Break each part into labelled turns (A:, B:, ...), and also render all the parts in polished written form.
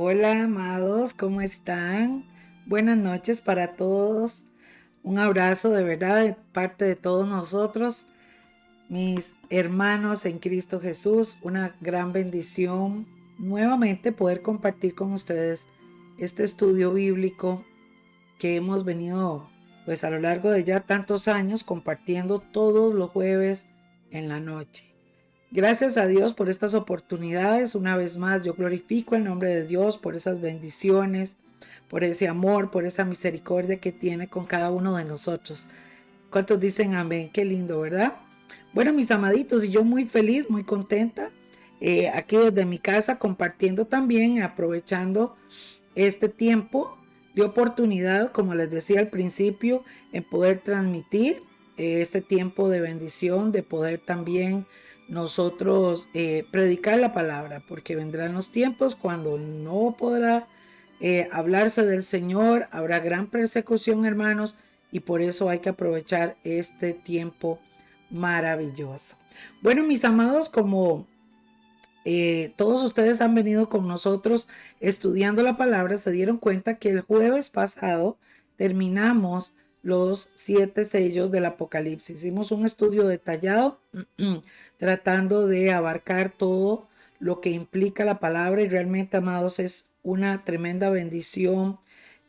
A: Hola, amados, ¿cómo están? Buenas noches para todos. Un abrazo de verdad de parte de todos nosotros, mis hermanos en Cristo Jesús. Una gran bendición nuevamente poder compartir con ustedes este estudio bíblico que hemos venido pues a lo largo de ya tantos años compartiendo todos los jueves en la noche. Gracias a Dios por estas oportunidades. Una vez más, yo glorifico el nombre de Dios por esas bendiciones, por ese amor, por esa misericordia que tiene con cada uno de nosotros. ¿Cuántos dicen amén? Qué lindo, ¿verdad? Bueno, mis amaditos, y yo muy feliz, muy contenta, aquí desde mi casa compartiendo también, aprovechando este tiempo de oportunidad, como les decía al principio, en poder transmitir este tiempo de bendición, de poder también nosotros predicar la palabra, porque vendrán los tiempos cuando no podrá hablarse del Señor, habrá gran persecución, hermanos, y por eso hay que aprovechar este tiempo maravilloso. Bueno, mis amados, como todos ustedes han venido con nosotros estudiando la palabra, se dieron cuenta que el jueves pasado terminamos los 7 sellos del Apocalipsis. Hicimos un estudio detallado tratando de abarcar todo lo que implica la palabra y realmente, amados, es una tremenda bendición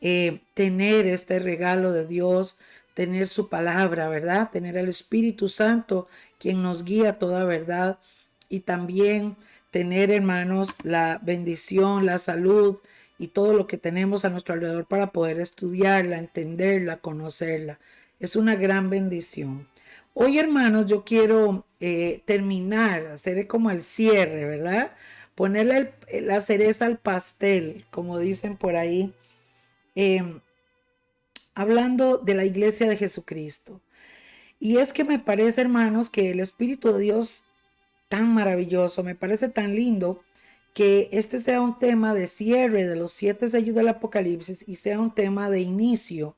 A: tener este regalo de Dios, tener su palabra, ¿verdad? Tener el Espíritu Santo quien nos guía a toda verdad y también tener, hermanos, la bendición, la salud y todo lo que tenemos a nuestro alrededor para poder estudiarla, entenderla, conocerla. Es una gran bendición. Hoy, hermanos, yo quiero terminar, hacer como el cierre, ¿verdad? Ponerle la cereza al pastel, como dicen por ahí, eh, hablando de la iglesia de Jesucristo. Y es que me parece, hermanos, que el Espíritu de Dios tan maravilloso, me parece tan lindo que este sea un tema de cierre de los 7 sellos del Apocalipsis y sea un tema de inicio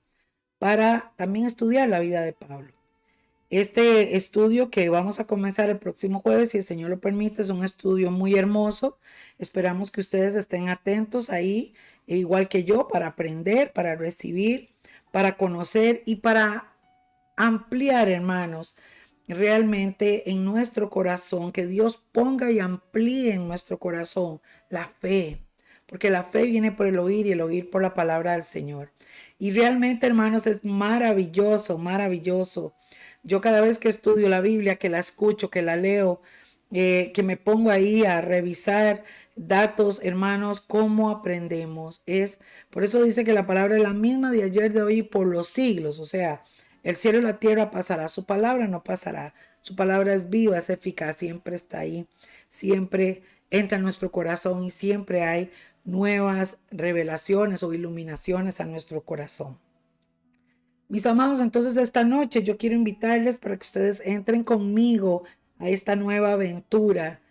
A: para también estudiar la vida de Pablo. Este estudio que vamos a comenzar el próximo jueves, si el Señor lo permite, es un estudio muy hermoso. Esperamos que ustedes estén atentos ahí, igual que yo, para aprender, para recibir, para conocer y para ampliar, hermanos, realmente en nuestro corazón, que Dios ponga y amplíe en nuestro corazón la fe, porque la fe viene por el oír y el oír por la palabra del Señor. Y realmente, hermanos, es maravilloso, maravilloso. Yo cada vez que estudio la Biblia, que la escucho, que la leo, que me pongo ahí a revisar datos, hermanos, cómo aprendemos. Por eso dice que la palabra es la misma de ayer, de hoy y por los siglos. O sea, el cielo y la tierra pasará, su palabra no pasará. Su palabra es viva, es eficaz, siempre está ahí, siempre entra en nuestro corazón y siempre hay nuevas revelaciones o iluminaciones a nuestro corazón. Mis amados, entonces esta noche yo quiero invitarles para que ustedes entren conmigo a esta nueva aventura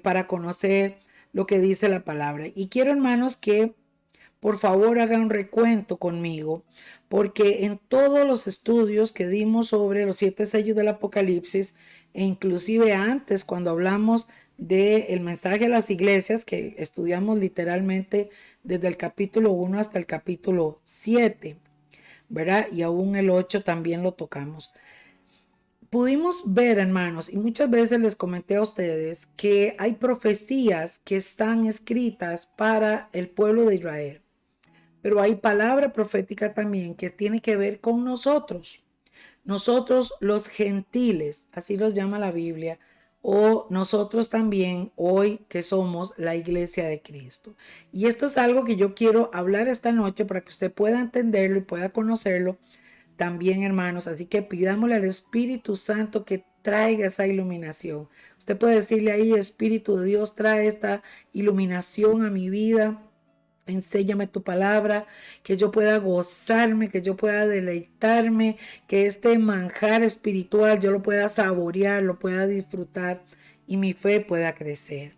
A: para conocer lo que dice la palabra. Y quiero, hermanos, que por favor hagan un recuento conmigo, porque en todos los estudios que dimos sobre los 7 sellos del Apocalipsis, e inclusive antes cuando hablamos del mensaje a las iglesias, que estudiamos literalmente desde el capítulo 1 hasta el capítulo 7, ¿verdad? Y aún el 8 también lo tocamos. Pudimos ver, hermanos, y muchas veces les comenté a ustedes que hay profecías que están escritas para el pueblo de Israel. Pero hay palabra profética también que tiene que ver con nosotros. Nosotros los gentiles, así los llama la Biblia, o nosotros también hoy que somos la iglesia de Cristo. Y esto es algo que yo quiero hablar esta noche para que usted pueda entenderlo y pueda conocerlo también, hermanos. Así que pidámosle al Espíritu Santo que traiga esa iluminación. Usted puede decirle ahí, Espíritu de Dios, trae esta iluminación a mi vida. Enséñame tu palabra, que yo pueda gozarme, que yo pueda deleitarme, que este manjar espiritual yo lo pueda saborear, lo pueda disfrutar y mi fe pueda crecer.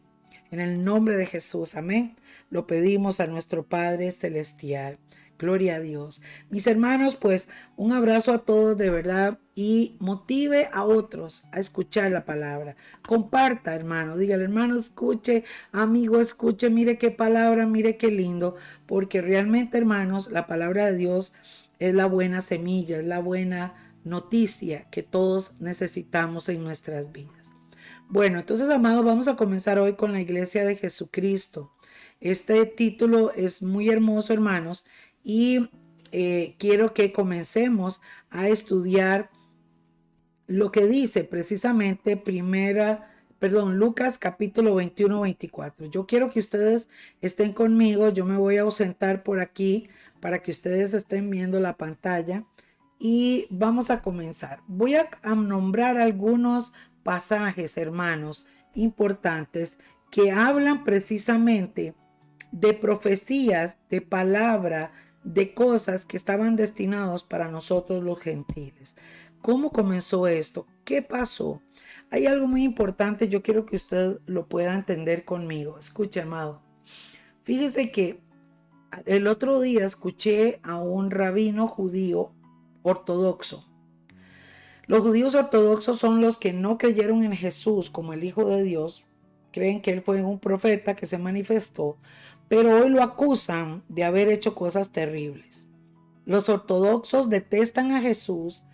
A: En el nombre de Jesús, amén. Lo pedimos a nuestro Padre Celestial. Gloria a Dios. Mis hermanos, pues un abrazo a todos de verdad y motive a otros a escuchar la palabra. Comparta, hermano. Dígale, hermano, escuche, amigo, escuche, mire qué palabra, mire qué lindo. Porque realmente, hermanos, la palabra de Dios es la buena semilla, es la buena noticia que todos necesitamos en nuestras vidas. Bueno, entonces, amados, vamos a comenzar hoy con la Iglesia de Jesucristo. Este título es muy hermoso, hermanos, y quiero que comencemos a estudiar lo que dice precisamente Lucas capítulo 21-24. Yo quiero que ustedes estén conmigo, yo me voy a ausentar por aquí para que ustedes estén viendo la pantalla y vamos a comenzar. Voy a nombrar algunos pasajes, hermanos, importantes que hablan precisamente de profecías, de palabra, de cosas que estaban destinados para nosotros los gentiles. ¿Cómo comenzó esto? ¿Qué pasó? Hay algo muy importante, yo quiero que usted lo pueda entender conmigo. Escuche, amado. Fíjese que el otro día escuché a un rabino judío ortodoxo. Los judíos ortodoxos son los que no creyeron en Jesús como el Hijo de Dios, creen que él fue un profeta que se manifestó, pero hoy lo acusan de haber hecho cosas terribles. Los ortodoxos detestan a Jesús,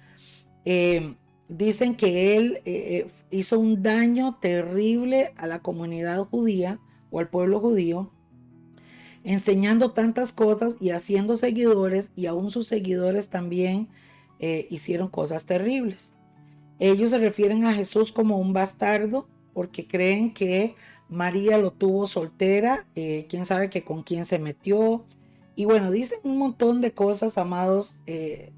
A: dicen que él hizo un daño terrible a la comunidad judía o al pueblo judío, enseñando tantas cosas y haciendo seguidores, y aún sus seguidores también hicieron cosas terribles. Ellos se refieren a Jesús como un bastardo porque creen que María lo tuvo soltera, quién sabe que con quién se metió. Y bueno, dicen un montón de cosas, amados,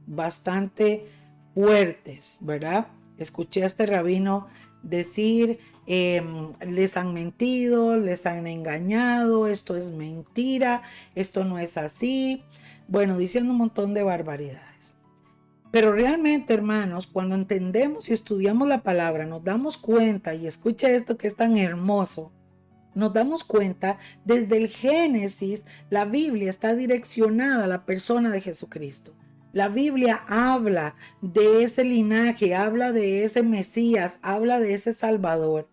A: bastante fuertes, ¿verdad? Escuché a este rabino decir, les han mentido, les han engañado, esto es mentira, esto no es así. Bueno, diciendo un montón de barbaridades. Pero realmente, hermanos, cuando entendemos y estudiamos la palabra, nos damos cuenta, y escucha esto que es tan hermoso, nos damos cuenta, desde el Génesis, la Biblia está direccionada a la persona de Jesucristo. La Biblia habla de ese linaje, habla de ese Mesías, habla de ese Salvador.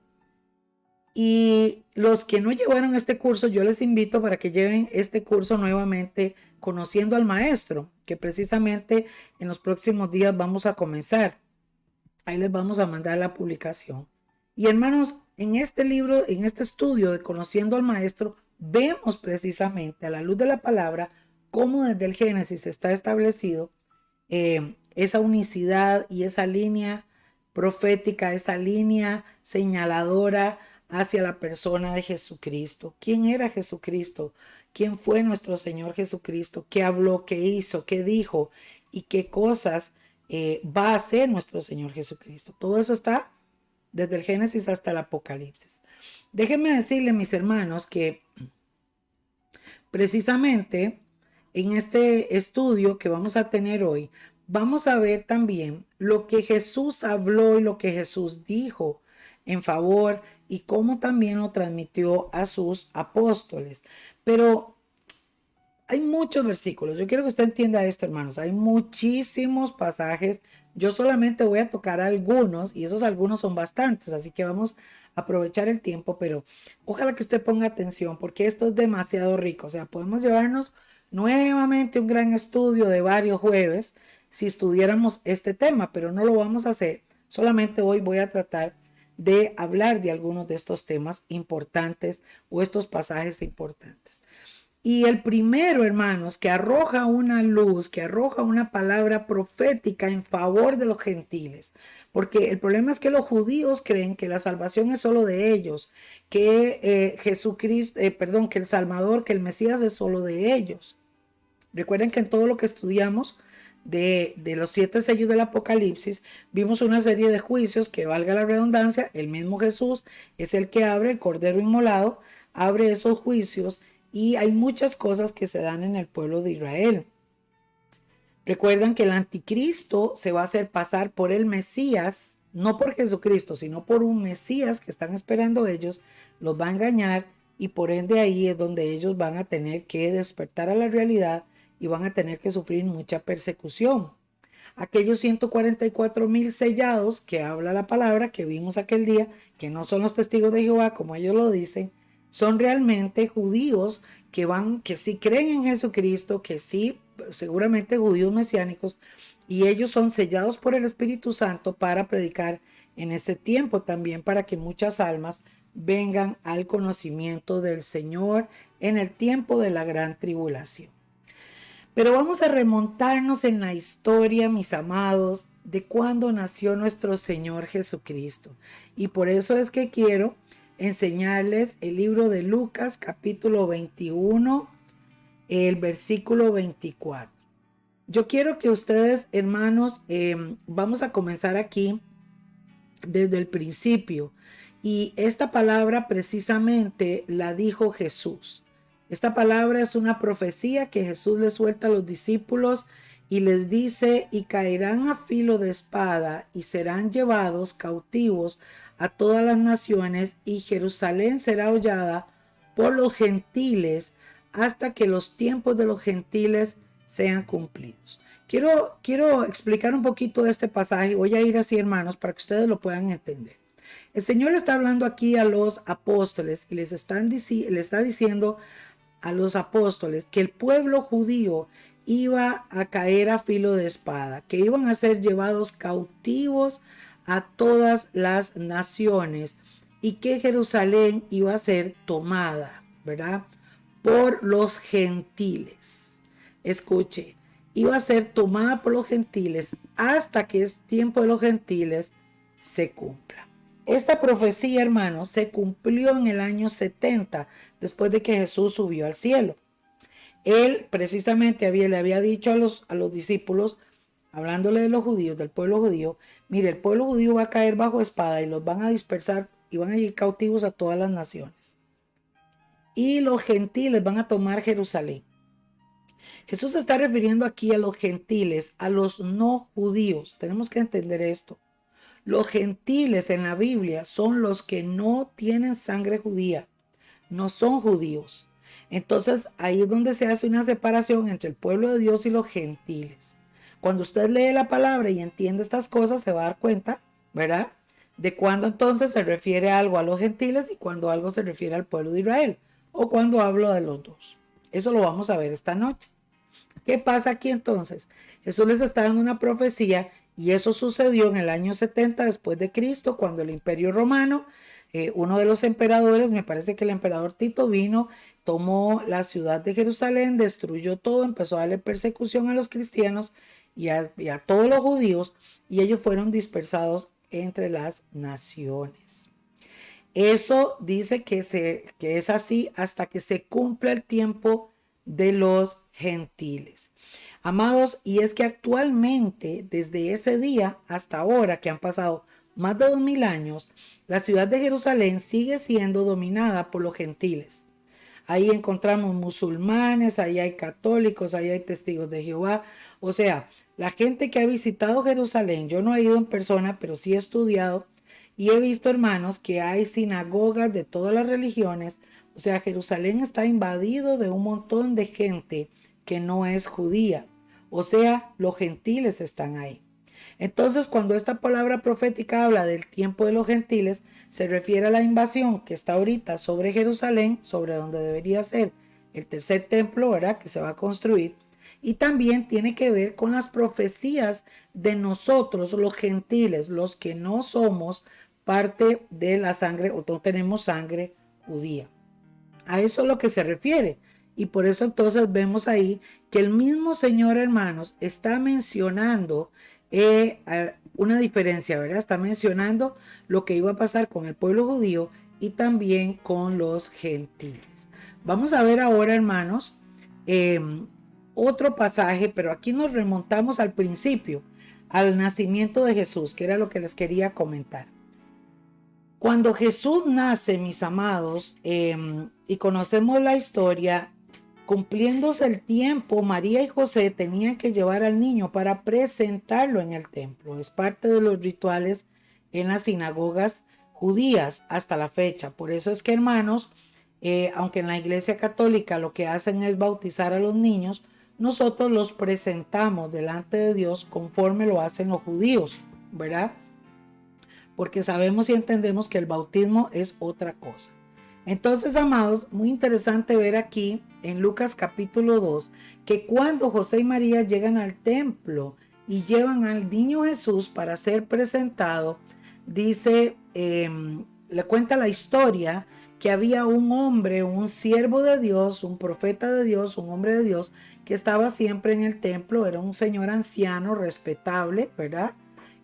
A: Y los que no llevaron este curso, yo les invito para que lleven este curso nuevamente, conociendo al maestro, que precisamente en los próximos días vamos a comenzar. Ahí les vamos a mandar la publicación. Y hermanos, en este libro, en este estudio de Conociendo al Maestro, vemos precisamente a la luz de la palabra cómo desde el Génesis está establecido esa unicidad y esa línea profética, esa línea señaladora hacia la persona de Jesucristo. ¿Quién era Jesucristo? ¿Quién fue nuestro Señor Jesucristo? ¿Qué habló? ¿Qué hizo? ¿Qué dijo? ¿Y qué cosas va a hacer nuestro Señor Jesucristo? Todo eso está desde el Génesis hasta el Apocalipsis. Déjenme decirle, mis hermanos, que precisamente en este estudio que vamos a tener hoy, vamos a ver también lo que Jesús habló y lo que Jesús dijo en favor y cómo también lo transmitió a sus apóstoles. Pero hay muchos versículos. Yo quiero que usted entienda esto, hermanos. Hay muchísimos pasajes. Yo solamente voy a tocar algunos y esos algunos son bastantes, así que vamos a aprovechar el tiempo, pero ojalá que usted ponga atención porque esto es demasiado rico. O sea, podemos llevarnos nuevamente un gran estudio de varios jueves si estudiáramos este tema, pero no lo vamos a hacer. Solamente hoy voy a tratar de hablar de algunos de estos temas importantes o estos pasajes importantes. Y el primero, hermanos, que arroja una luz, que arroja una palabra profética en favor de los gentiles. Porque el problema es que los judíos creen que la salvación es solo de ellos, que Jesucristo, que el Salvador, que el Mesías es solo de ellos. Recuerden que en todo lo que estudiamos de los 7 sellos del Apocalipsis, vimos una serie de juicios que, valga la redundancia, el mismo Jesús es el que abre, el Cordero Inmolado, abre esos juicios. Y hay muchas cosas que se dan en el pueblo de Israel. Recuerdan que el anticristo se va a hacer pasar por el Mesías, no por Jesucristo, sino por un Mesías que están esperando ellos, los va a engañar y por ende ahí es donde ellos van a tener que despertar a la realidad y van a tener que sufrir mucha persecución. Aquellos 144,000 sellados que habla la palabra que vimos aquel día, que no son los testigos de Jehová como ellos lo dicen, son realmente judíos que sí creen en Jesucristo, que sí, seguramente judíos mesiánicos, y ellos son sellados por el Espíritu Santo para predicar en ese tiempo también, para que muchas almas vengan al conocimiento del Señor en el tiempo de la gran tribulación. Pero vamos a remontarnos en la historia, mis amados, de cuando nació nuestro Señor Jesucristo. Y por eso es que quiero enseñarles el libro de Lucas, capítulo 21, el versículo 24. Yo quiero que ustedes, hermanos, vamos a comenzar aquí desde el principio. Y esta palabra precisamente la dijo Jesús. Esta palabra es una profecía que Jesús le suelta a los discípulos y les dice: y caerán a filo de espada y serán llevados cautivos a todas las naciones, y Jerusalén será hollada por los gentiles hasta que los tiempos de los gentiles sean cumplidos. Quiero explicar un poquito de este pasaje. Voy a ir así, hermanos, para que ustedes lo puedan entender. El Señor le está hablando aquí a los apóstoles y le está diciendo a los apóstoles que el pueblo judío iba a caer a filo de espada, que iban a ser llevados cautivos a todas las naciones y que Jerusalén iba a ser tomada, ¿verdad?, por los gentiles. Escuche, iba a ser tomada por los gentiles hasta que el tiempo de los gentiles se cumpla. Esta profecía, hermanos, se cumplió en el año 70, después de que Jesús subió al cielo. Él precisamente le había dicho a los discípulos, hablándole de los judíos, del pueblo judío: mire, el pueblo judío va a caer bajo espada y los van a dispersar y van a ir cautivos a todas las naciones. Y los gentiles van a tomar Jerusalén. Jesús se está refiriendo aquí a los gentiles, a los no judíos. Tenemos que entender esto. Los gentiles en la Biblia son los que no tienen sangre judía, no son judíos. Entonces ahí es donde se hace una separación entre el pueblo de Dios y los gentiles. Cuando usted lee la palabra y entiende estas cosas, se va a dar cuenta, ¿verdad?, de cuando entonces se refiere algo a los gentiles y cuando algo se refiere al pueblo de Israel, o cuando hablo de los dos. Eso lo vamos a ver esta noche. ¿Qué pasa aquí entonces? Jesús les está dando una profecía y eso sucedió en el año 70 después de Cristo, cuando el Imperio Romano, uno de los emperadores, me parece que el emperador Tito, vino, tomó la ciudad de Jerusalén, destruyó todo, empezó a darle persecución a los cristianos y a todos los judíos, y ellos fueron dispersados entre las naciones. Eso dice que es así hasta que se cumpla el tiempo de los gentiles. Amados, y es que actualmente, desde ese día hasta ahora, que han pasado más de 2000 años, la ciudad de Jerusalén sigue siendo dominada por los gentiles. Ahí encontramos musulmanes, ahí hay católicos, ahí hay testigos de Jehová. O sea, la gente que ha visitado Jerusalén, yo no he ido en persona, pero sí he estudiado y he visto, hermanos, que hay sinagogas de todas las religiones. O sea, Jerusalén está invadido de un montón de gente que no es judía. O sea, los gentiles están ahí. Entonces, cuando esta palabra profética habla del tiempo de los gentiles, se refiere a la invasión que está ahorita sobre Jerusalén, sobre donde debería ser el tercer templo, ¿verdad?, que se va a construir. Y también tiene que ver con las profecías de nosotros, los gentiles, los que no somos parte de la sangre o no tenemos sangre judía. A eso es lo que se refiere. Y por eso entonces vemos ahí que el mismo Señor, hermanos, está mencionando una diferencia, ¿verdad? Está mencionando lo que iba a pasar con el pueblo judío y también con los gentiles. Vamos a ver ahora, hermanos, otro pasaje, pero aquí nos remontamos al principio, al nacimiento de Jesús, que era lo que les quería comentar. Cuando Jesús nace, mis amados, y conocemos la historia, cumpliéndose el tiempo, María y José tenían que llevar al niño para presentarlo en el templo. Es parte de los rituales en las sinagogas judías hasta la fecha. Por eso es que, hermanos, aunque en la Iglesia Católica lo que hacen es bautizar a los niños, nosotros los presentamos delante de Dios conforme lo hacen los judíos, ¿verdad? Porque sabemos y entendemos que el bautismo es otra cosa. Entonces, amados, muy interesante ver aquí en Lucas capítulo 2 que cuando José y María llegan al templo y llevan al niño Jesús para ser presentado, dice, le cuenta la historia que había un hombre, un siervo de Dios, un profeta de Dios, un hombre de Dios, que estaba siempre en el templo, era un señor anciano, respetable, ¿verdad?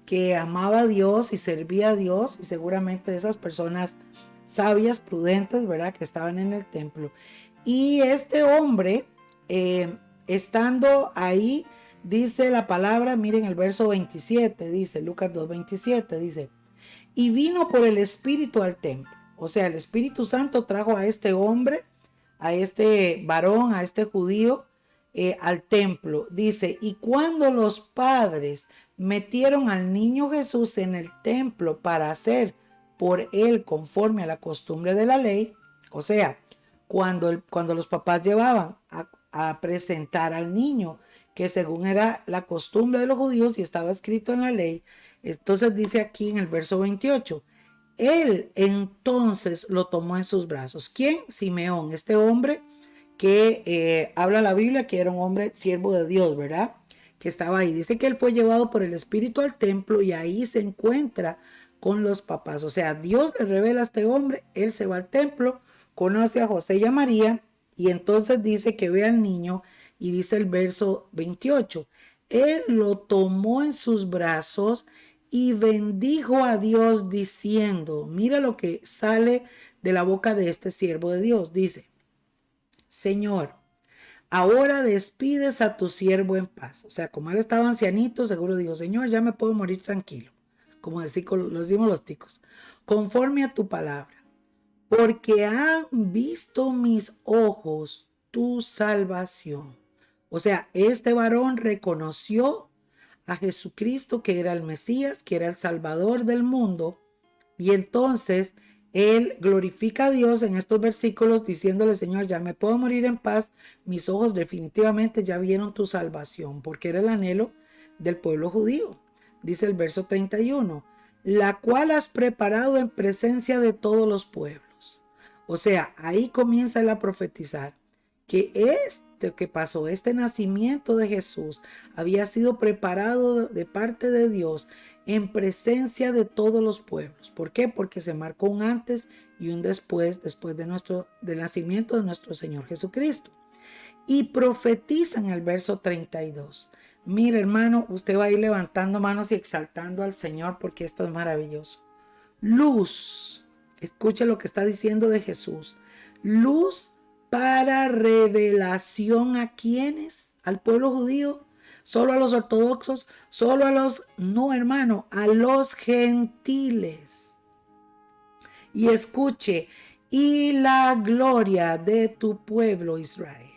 A: Que amaba a Dios y servía a Dios, y seguramente de esas personas sabias, prudentes, ¿verdad? Que estaban en el templo. Y este hombre, estando ahí, dice la palabra, miren el verso 27, dice Lucas 2:27, dice, y vino por el Espíritu al templo. O sea, el Espíritu Santo trajo a este hombre, a este varón, a este judío, al templo. Dice, y cuando los padres metieron al niño Jesús en el templo para hacer por él conforme a la costumbre de la ley, o sea, cuando los papás llevaban a presentar al niño, que según era la costumbre de los judíos y estaba escrito en la ley, entonces dice aquí en el verso 28, él entonces lo tomó en sus brazos. ¿Quién? Simeón, este hombre que habla la Biblia que era un hombre siervo de Dios, ¿verdad? Que estaba ahí. Dice que él fue llevado por el Espíritu al templo y ahí se encuentra con los papás. O sea, Dios le revela a este hombre, él se va al templo, conoce a José y a María y entonces dice que ve al niño y dice el verso 28, él lo tomó en sus brazos y bendijo a Dios diciendo, mira lo que sale de la boca de este siervo de Dios, dice, Señor, ahora despides a tu siervo en paz. O sea, como él estaba ancianito, seguro dijo, Señor, ya me puedo morir tranquilo. Como lo decimos los ticos. Conforme a tu palabra. Porque han visto mis ojos tu salvación. O sea, este varón reconoció a Jesucristo que era el Mesías, que era el Salvador del mundo. Y entonces él glorifica a Dios en estos versículos diciéndole, Señor, ya me puedo morir en paz, mis ojos definitivamente ya vieron tu salvación, porque era el anhelo del pueblo judío. Dice el verso 31, la cual has preparado en presencia de todos los pueblos. O sea, ahí comienza él a profetizar que este que pasó, este nacimiento de Jesús, había sido preparado de parte de Dios en presencia de todos los pueblos. ¿Por qué? Porque se marcó un antes y un después del nacimiento de nuestro Señor Jesucristo. Y profetiza en el verso 32. Mire, hermano, usted va a ir levantando manos y exaltando al Señor porque esto es maravilloso. Luz, escuche lo que está diciendo de Jesús. Luz para revelación a quienes, al pueblo judío, solo a los ortodoxos, solo a los, no hermano, a los gentiles. Y escuche, y la gloria de tu pueblo Israel.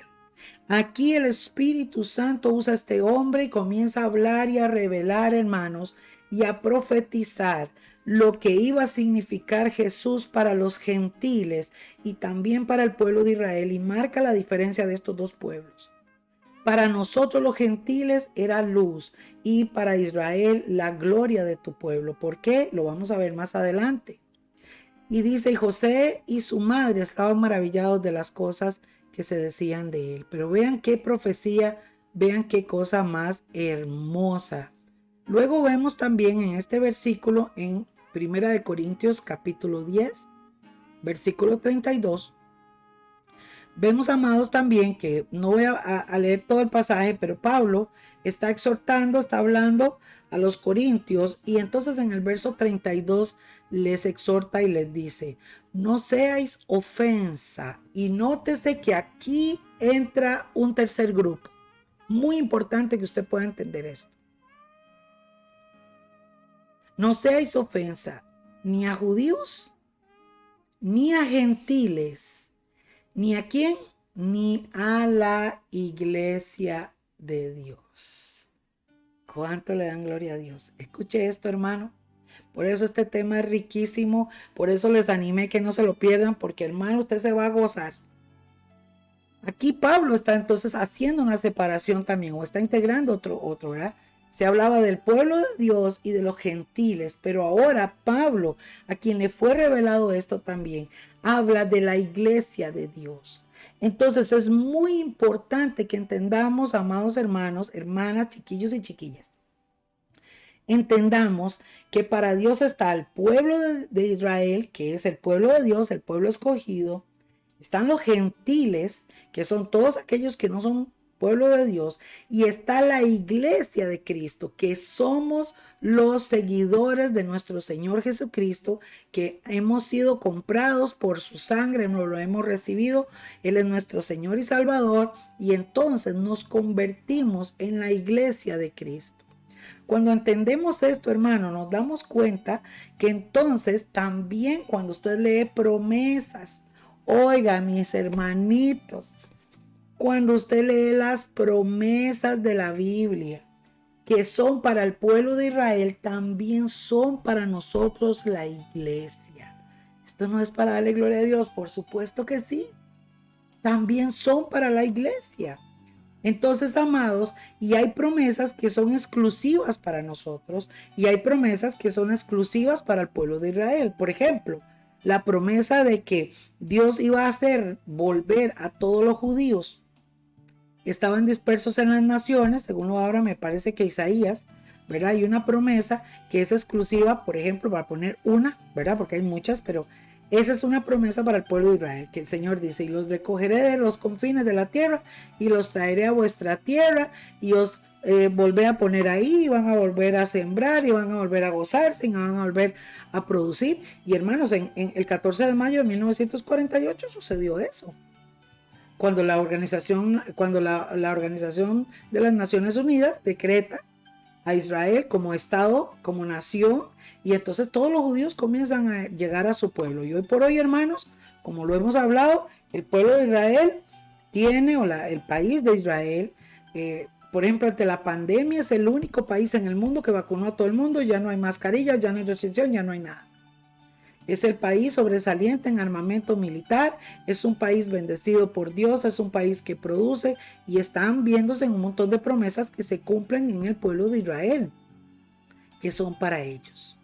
A: Aquí el Espíritu Santo usa a este hombre y comienza a hablar y a revelar, hermanos, y a profetizar lo que iba a significar Jesús para los gentiles y también para el pueblo de Israel, y marca la diferencia de estos dos pueblos. Para nosotros los gentiles era luz y para Israel la gloria de tu pueblo. ¿Por qué? Lo vamos a ver más adelante. Y dice, y José y su madre estaban maravillados de las cosas que se decían de él. Pero vean qué profecía, vean qué cosa más hermosa. Luego vemos también en este versículo en 1 Corintios capítulo 10, versículo 32. Vemos, amados, también que no voy a leer todo el pasaje, pero Pablo está exhortando, está hablando a los corintios y entonces en el verso 32 les exhorta y les dice, no seáis ofensa. Y nótese que aquí entra un tercer grupo. Muy importante que usted pueda entender esto. No seáis ofensa ni a judíos, ni a gentiles, ¿ni a quién? Ni a la iglesia de Dios. ¿Cuánto le dan gloria a Dios? Escuche esto, hermano. Por eso este tema es riquísimo. Por eso les animé que no se lo pierdan, porque hermano, usted se va a gozar. Aquí Pablo está entonces haciendo una separación también, o está integrando otro, ¿verdad? Se hablaba del pueblo de Dios y de los gentiles, pero ahora Pablo, a quien le fue revelado esto también, habla de la iglesia de Dios. Entonces es muy importante que entendamos, amados hermanos, hermanas, chiquillos y chiquillas, entendamos que para Dios está el pueblo de Israel, que es el pueblo de Dios, el pueblo escogido. Están los gentiles, que son todos aquellos que no son pueblo de Dios, y está la iglesia de Cristo, que somos los seguidores de nuestro Señor Jesucristo, que hemos sido comprados por su sangre, nos lo hemos recibido, Él es nuestro Señor y Salvador, y entonces nos convertimos en la iglesia de Cristo. Cuando entendemos esto, hermano, nos damos cuenta que entonces también cuando usted lee promesas, oiga, mis hermanitos, cuando usted lee las promesas de la Biblia, que son para el pueblo de Israel, también son para nosotros la iglesia. Esto no es para darle gloria a Dios, por supuesto que sí. También son para la iglesia. Entonces, amados, y hay promesas que son exclusivas para nosotros y hay promesas que son exclusivas para el pueblo de Israel. Por ejemplo, la promesa de que Dios iba a hacer volver a todos los judíos que estaban dispersos en las naciones, según ahora me parece que Isaías, ¿verdad? Hay una promesa que es exclusiva, por ejemplo, para poner una, ¿verdad? Porque hay muchas, pero esa es una promesa para el pueblo de Israel, que el Señor dice, y los recogeré de los confines de la tierra y los traeré a vuestra tierra y os volveré a poner ahí, y van a volver a sembrar y van a volver a gozarse y van a volver a producir. Y hermanos, en el 14 de mayo de 1948 sucedió eso. Cuando la Organización de las Naciones Unidas decreta a Israel como Estado, como nación, y entonces todos los judíos comienzan a llegar a su pueblo. Y hoy por hoy, hermanos, como lo hemos hablado, el pueblo de Israel tiene, el país de Israel, por ejemplo, ante la pandemia es el único país en el mundo que vacunó a todo el mundo, ya no hay mascarillas, ya no hay restricción, ya no hay nada. Es el país sobresaliente en armamento militar, es un país bendecido por Dios, es un país que produce y están viéndose en un montón de promesas que se cumplen en el pueblo de Israel, que son para ellos.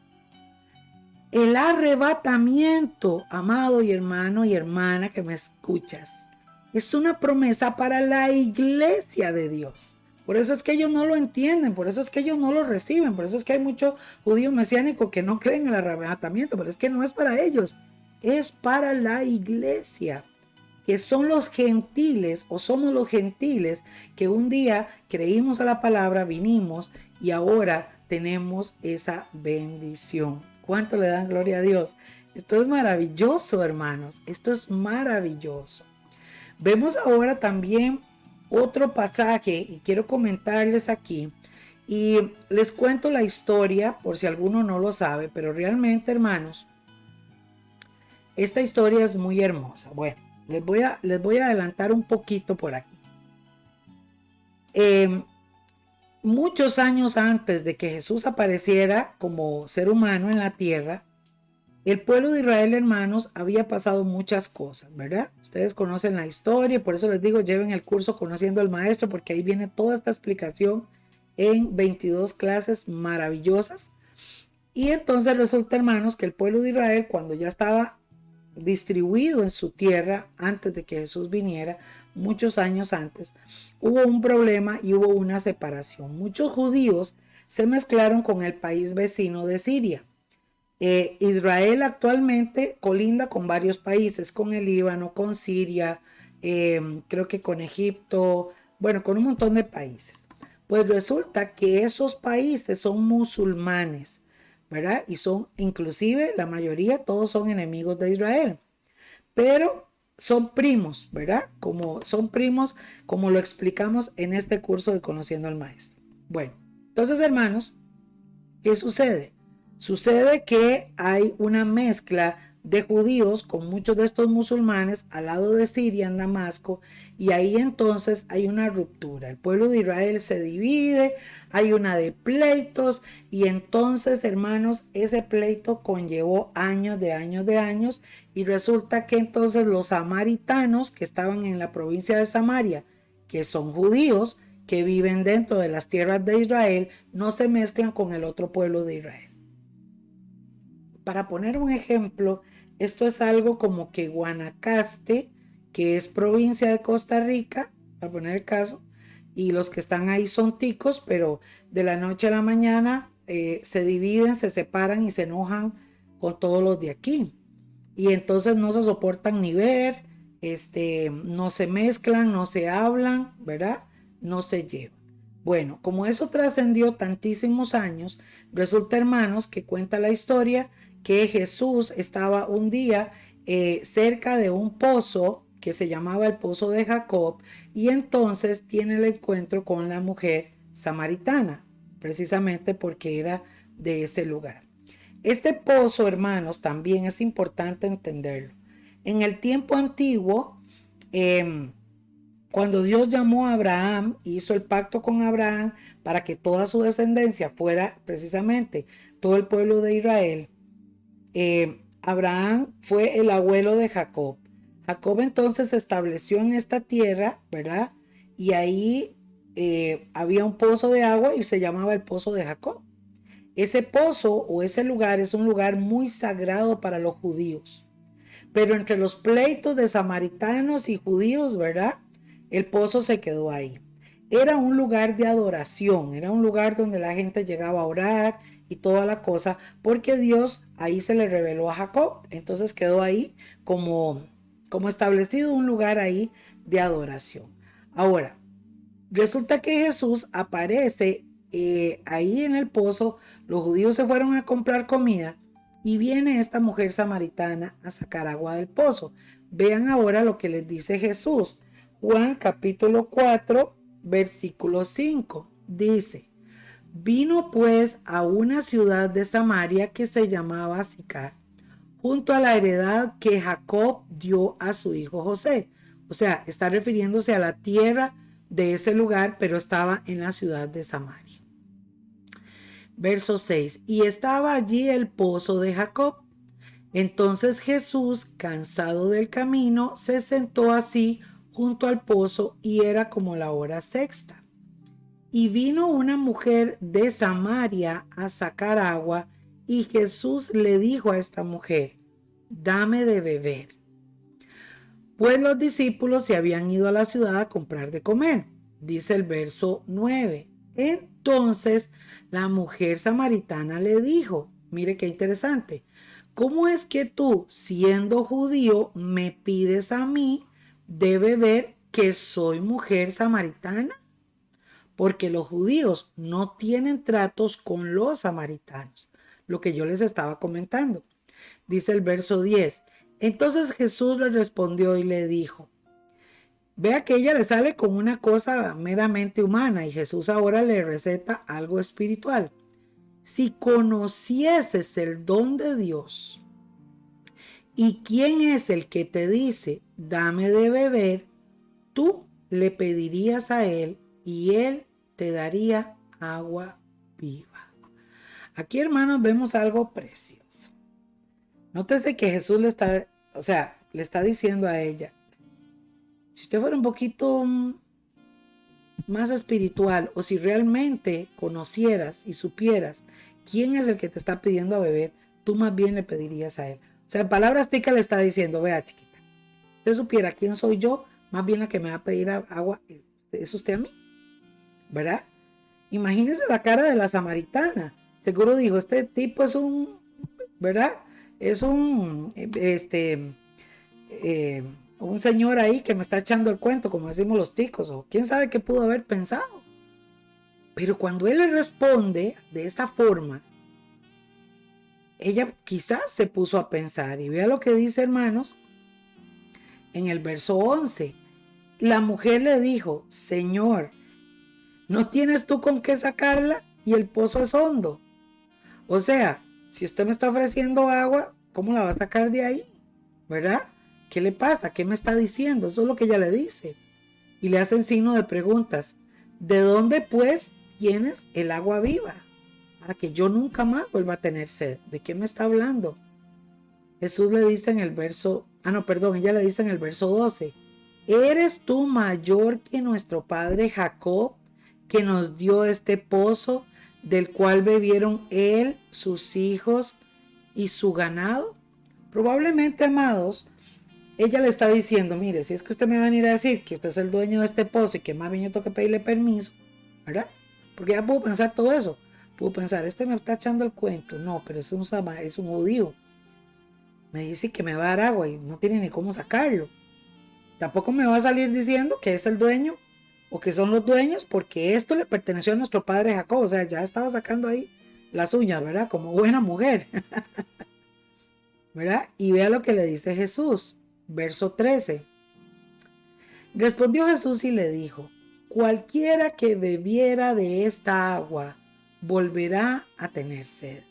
A: El arrebatamiento, amado y hermano y hermana que me escuchas, es una promesa para la iglesia de Dios. Por eso es que ellos no lo entienden, por eso es que ellos no lo reciben, por eso es que hay muchos judíos mesiánicos que no creen en el arrebatamiento, pero es que no es para ellos, es para la iglesia, que son los gentiles o somos los gentiles que un día creímos a la palabra, vinimos y ahora tenemos esa bendición. ¿Cuánto le dan gloria a Dios? Esto es maravilloso, hermanos, esto es maravilloso. Vemos ahora también otro pasaje y quiero comentarles aquí y les cuento la historia por si alguno no lo sabe, pero realmente, hermanos, esta historia es muy hermosa. Bueno, les voy a adelantar un poquito por aquí. Muchos años antes de que Jesús apareciera como ser humano en la tierra, el pueblo de Israel, hermanos, había pasado muchas cosas, ¿verdad? Ustedes conocen la historia y por eso les digo, lleven el curso Conociendo al Maestro, porque ahí viene toda esta explicación en 22 clases maravillosas. Y entonces resulta, hermanos, que el pueblo de Israel, cuando ya estaba distribuido en su tierra, antes de que Jesús viniera, muchos años antes, hubo un problema y hubo una separación. Muchos judíos se mezclaron con el país vecino de Siria. Israel actualmente colinda con varios países, con el Líbano, con Siria, creo que con Egipto, bueno, con un montón de países. Pues resulta que esos países son musulmanes, ¿verdad? Y son, inclusive, la mayoría, todos son enemigos de Israel, pero son primos, ¿verdad? Como son primos, como lo explicamos en este curso de Conociendo al Maestro. Bueno, entonces, hermanos, ¿qué sucede? Sucede que hay una mezcla de judíos con muchos de estos musulmanes al lado de Siria, en Damasco, y ahí entonces hay una ruptura. El pueblo de Israel se divide, hay una de pleitos, y entonces, hermanos, ese pleito conllevó años de años de años, y resulta que entonces los samaritanos que estaban en la provincia de Samaria, que son judíos, que viven dentro de las tierras de Israel, no se mezclan con el otro pueblo de Israel. Para poner un ejemplo, esto es algo como que Guanacaste, que es provincia de Costa Rica, para poner el caso, y los que están ahí son ticos, pero de la noche a la mañana se dividen, se separan y se enojan con todos los de aquí. Y entonces no se soportan ni ver, no se mezclan, no se hablan, ¿verdad? No se llevan. Bueno, como eso trascendió tantísimos años, resulta, hermanos, que cuenta la historia que Jesús estaba un día cerca de un pozo que se llamaba el pozo de Jacob, y entonces tiene el encuentro con la mujer samaritana, precisamente porque era de ese lugar. Este pozo, hermanos, también es importante entenderlo. En el tiempo antiguo, cuando Dios llamó a Abraham, hizo el pacto con Abraham para que toda su descendencia fuera precisamente todo el pueblo de Israel. Abraham fue el abuelo de Jacob. Jacob entonces se estableció en esta tierra, ¿verdad? Y ahí había un pozo de agua y se llamaba el pozo de Jacob. Ese pozo o ese lugar es un lugar muy sagrado para los judíos. Pero entre los pleitos de samaritanos y judíos, ¿verdad? El pozo se quedó ahí. Era un lugar de adoración, era un lugar donde la gente llegaba a orar y toda la cosa, porque Dios ahí se le reveló a Jacob. Entonces quedó ahí como establecido un lugar ahí de adoración. Ahora, resulta que Jesús aparece ahí en el pozo. Los judíos se fueron a comprar comida y viene esta mujer samaritana a sacar agua del pozo. Vean ahora lo que les dice Jesús. Juan capítulo 4, versículo 5. Dice: vino pues a una ciudad de Samaria que se llamaba Sicar, junto a la heredad que Jacob dio a su hijo José. O sea, está refiriéndose a la tierra de ese lugar, pero estaba en la ciudad de Samaria. Verso 6. Y estaba allí el pozo de Jacob. Entonces Jesús, cansado del camino, se sentó así junto al pozo, y era como la hora sexta. Y vino una mujer de Samaria a sacar agua, y Jesús le dijo a esta mujer: dame de beber. Pues los discípulos se habían ido a la ciudad a comprar de comer. Dice el verso 9. Entonces la mujer samaritana le dijo, mire qué interesante: ¿cómo es que tú, siendo judío, me pides a mí de beber, que soy mujer samaritana? Porque los judíos no tienen tratos con los samaritanos, lo que yo les estaba comentando. Dice el verso 10. Entonces Jesús le respondió y le dijo, vea que ella le sale con una cosa meramente humana, y Jesús ahora le receta algo espiritual. Si conocieses el don de Dios y quién es el que te dice, dame de beber, tú le pedirías a él y él te daría agua viva. Aquí, hermanos, vemos algo precioso. Nótese que Jesús le está diciendo a ella, si usted fuera un poquito más espiritual, o si realmente conocieras y supieras quién es el que te está pidiendo a beber, tú más bien le pedirías a él. O sea, en palabras ticas le está diciendo, vea, chiquita, si usted supiera quién soy yo, más bien la que me va a pedir agua es usted a mí, ¿verdad? Imagínese la cara de la samaritana. Seguro dijo, este tipo es ¿verdad? Es un señor ahí que me está echando el cuento, como decimos los ticos, o quién sabe qué pudo haber pensado. Pero cuando él le responde de esa forma, ella quizás se puso a pensar, y vea lo que dice, hermanos, en el verso 11. La mujer le dijo, Señor, ¿no tienes tú con qué sacarla? Y el pozo es hondo. O sea, si usted me está ofreciendo agua, ¿cómo la va a sacar de ahí? ¿Verdad? ¿Qué le pasa? ¿Qué me está diciendo? Eso es lo que ella le dice. Y le hacen signo de preguntas. ¿De dónde pues tienes el agua viva? Para que yo nunca más vuelva a tener sed. ¿De qué me está hablando? Jesús le dice en el verso, ella le dice en el verso 12, ¿eres tú mayor que nuestro padre Jacob, que nos dio este pozo, del cual bebieron él, sus hijos y su ganado? Probablemente, amados, ella le está diciendo, mire, si es que usted me va a venir a decir que usted es el dueño de este pozo y que más bien yo tengo que pedirle permiso, ¿verdad? Porque ya puedo pensar todo eso. Puedo pensar, este me está echando el cuento. No, pero es un judío. Me dice que me va a dar agua y no tiene ni cómo sacarlo. Tampoco me va a salir diciendo que es el dueño o que son los dueños, porque esto le perteneció a nuestro padre Jacob. O sea, ya estaba sacando ahí las uñas, ¿verdad? Como buena mujer. ¿Verdad? Y vea lo que le dice Jesús. Verso 13. Respondió Jesús y le dijo, cualquiera que bebiera de esta agua volverá a tener sed.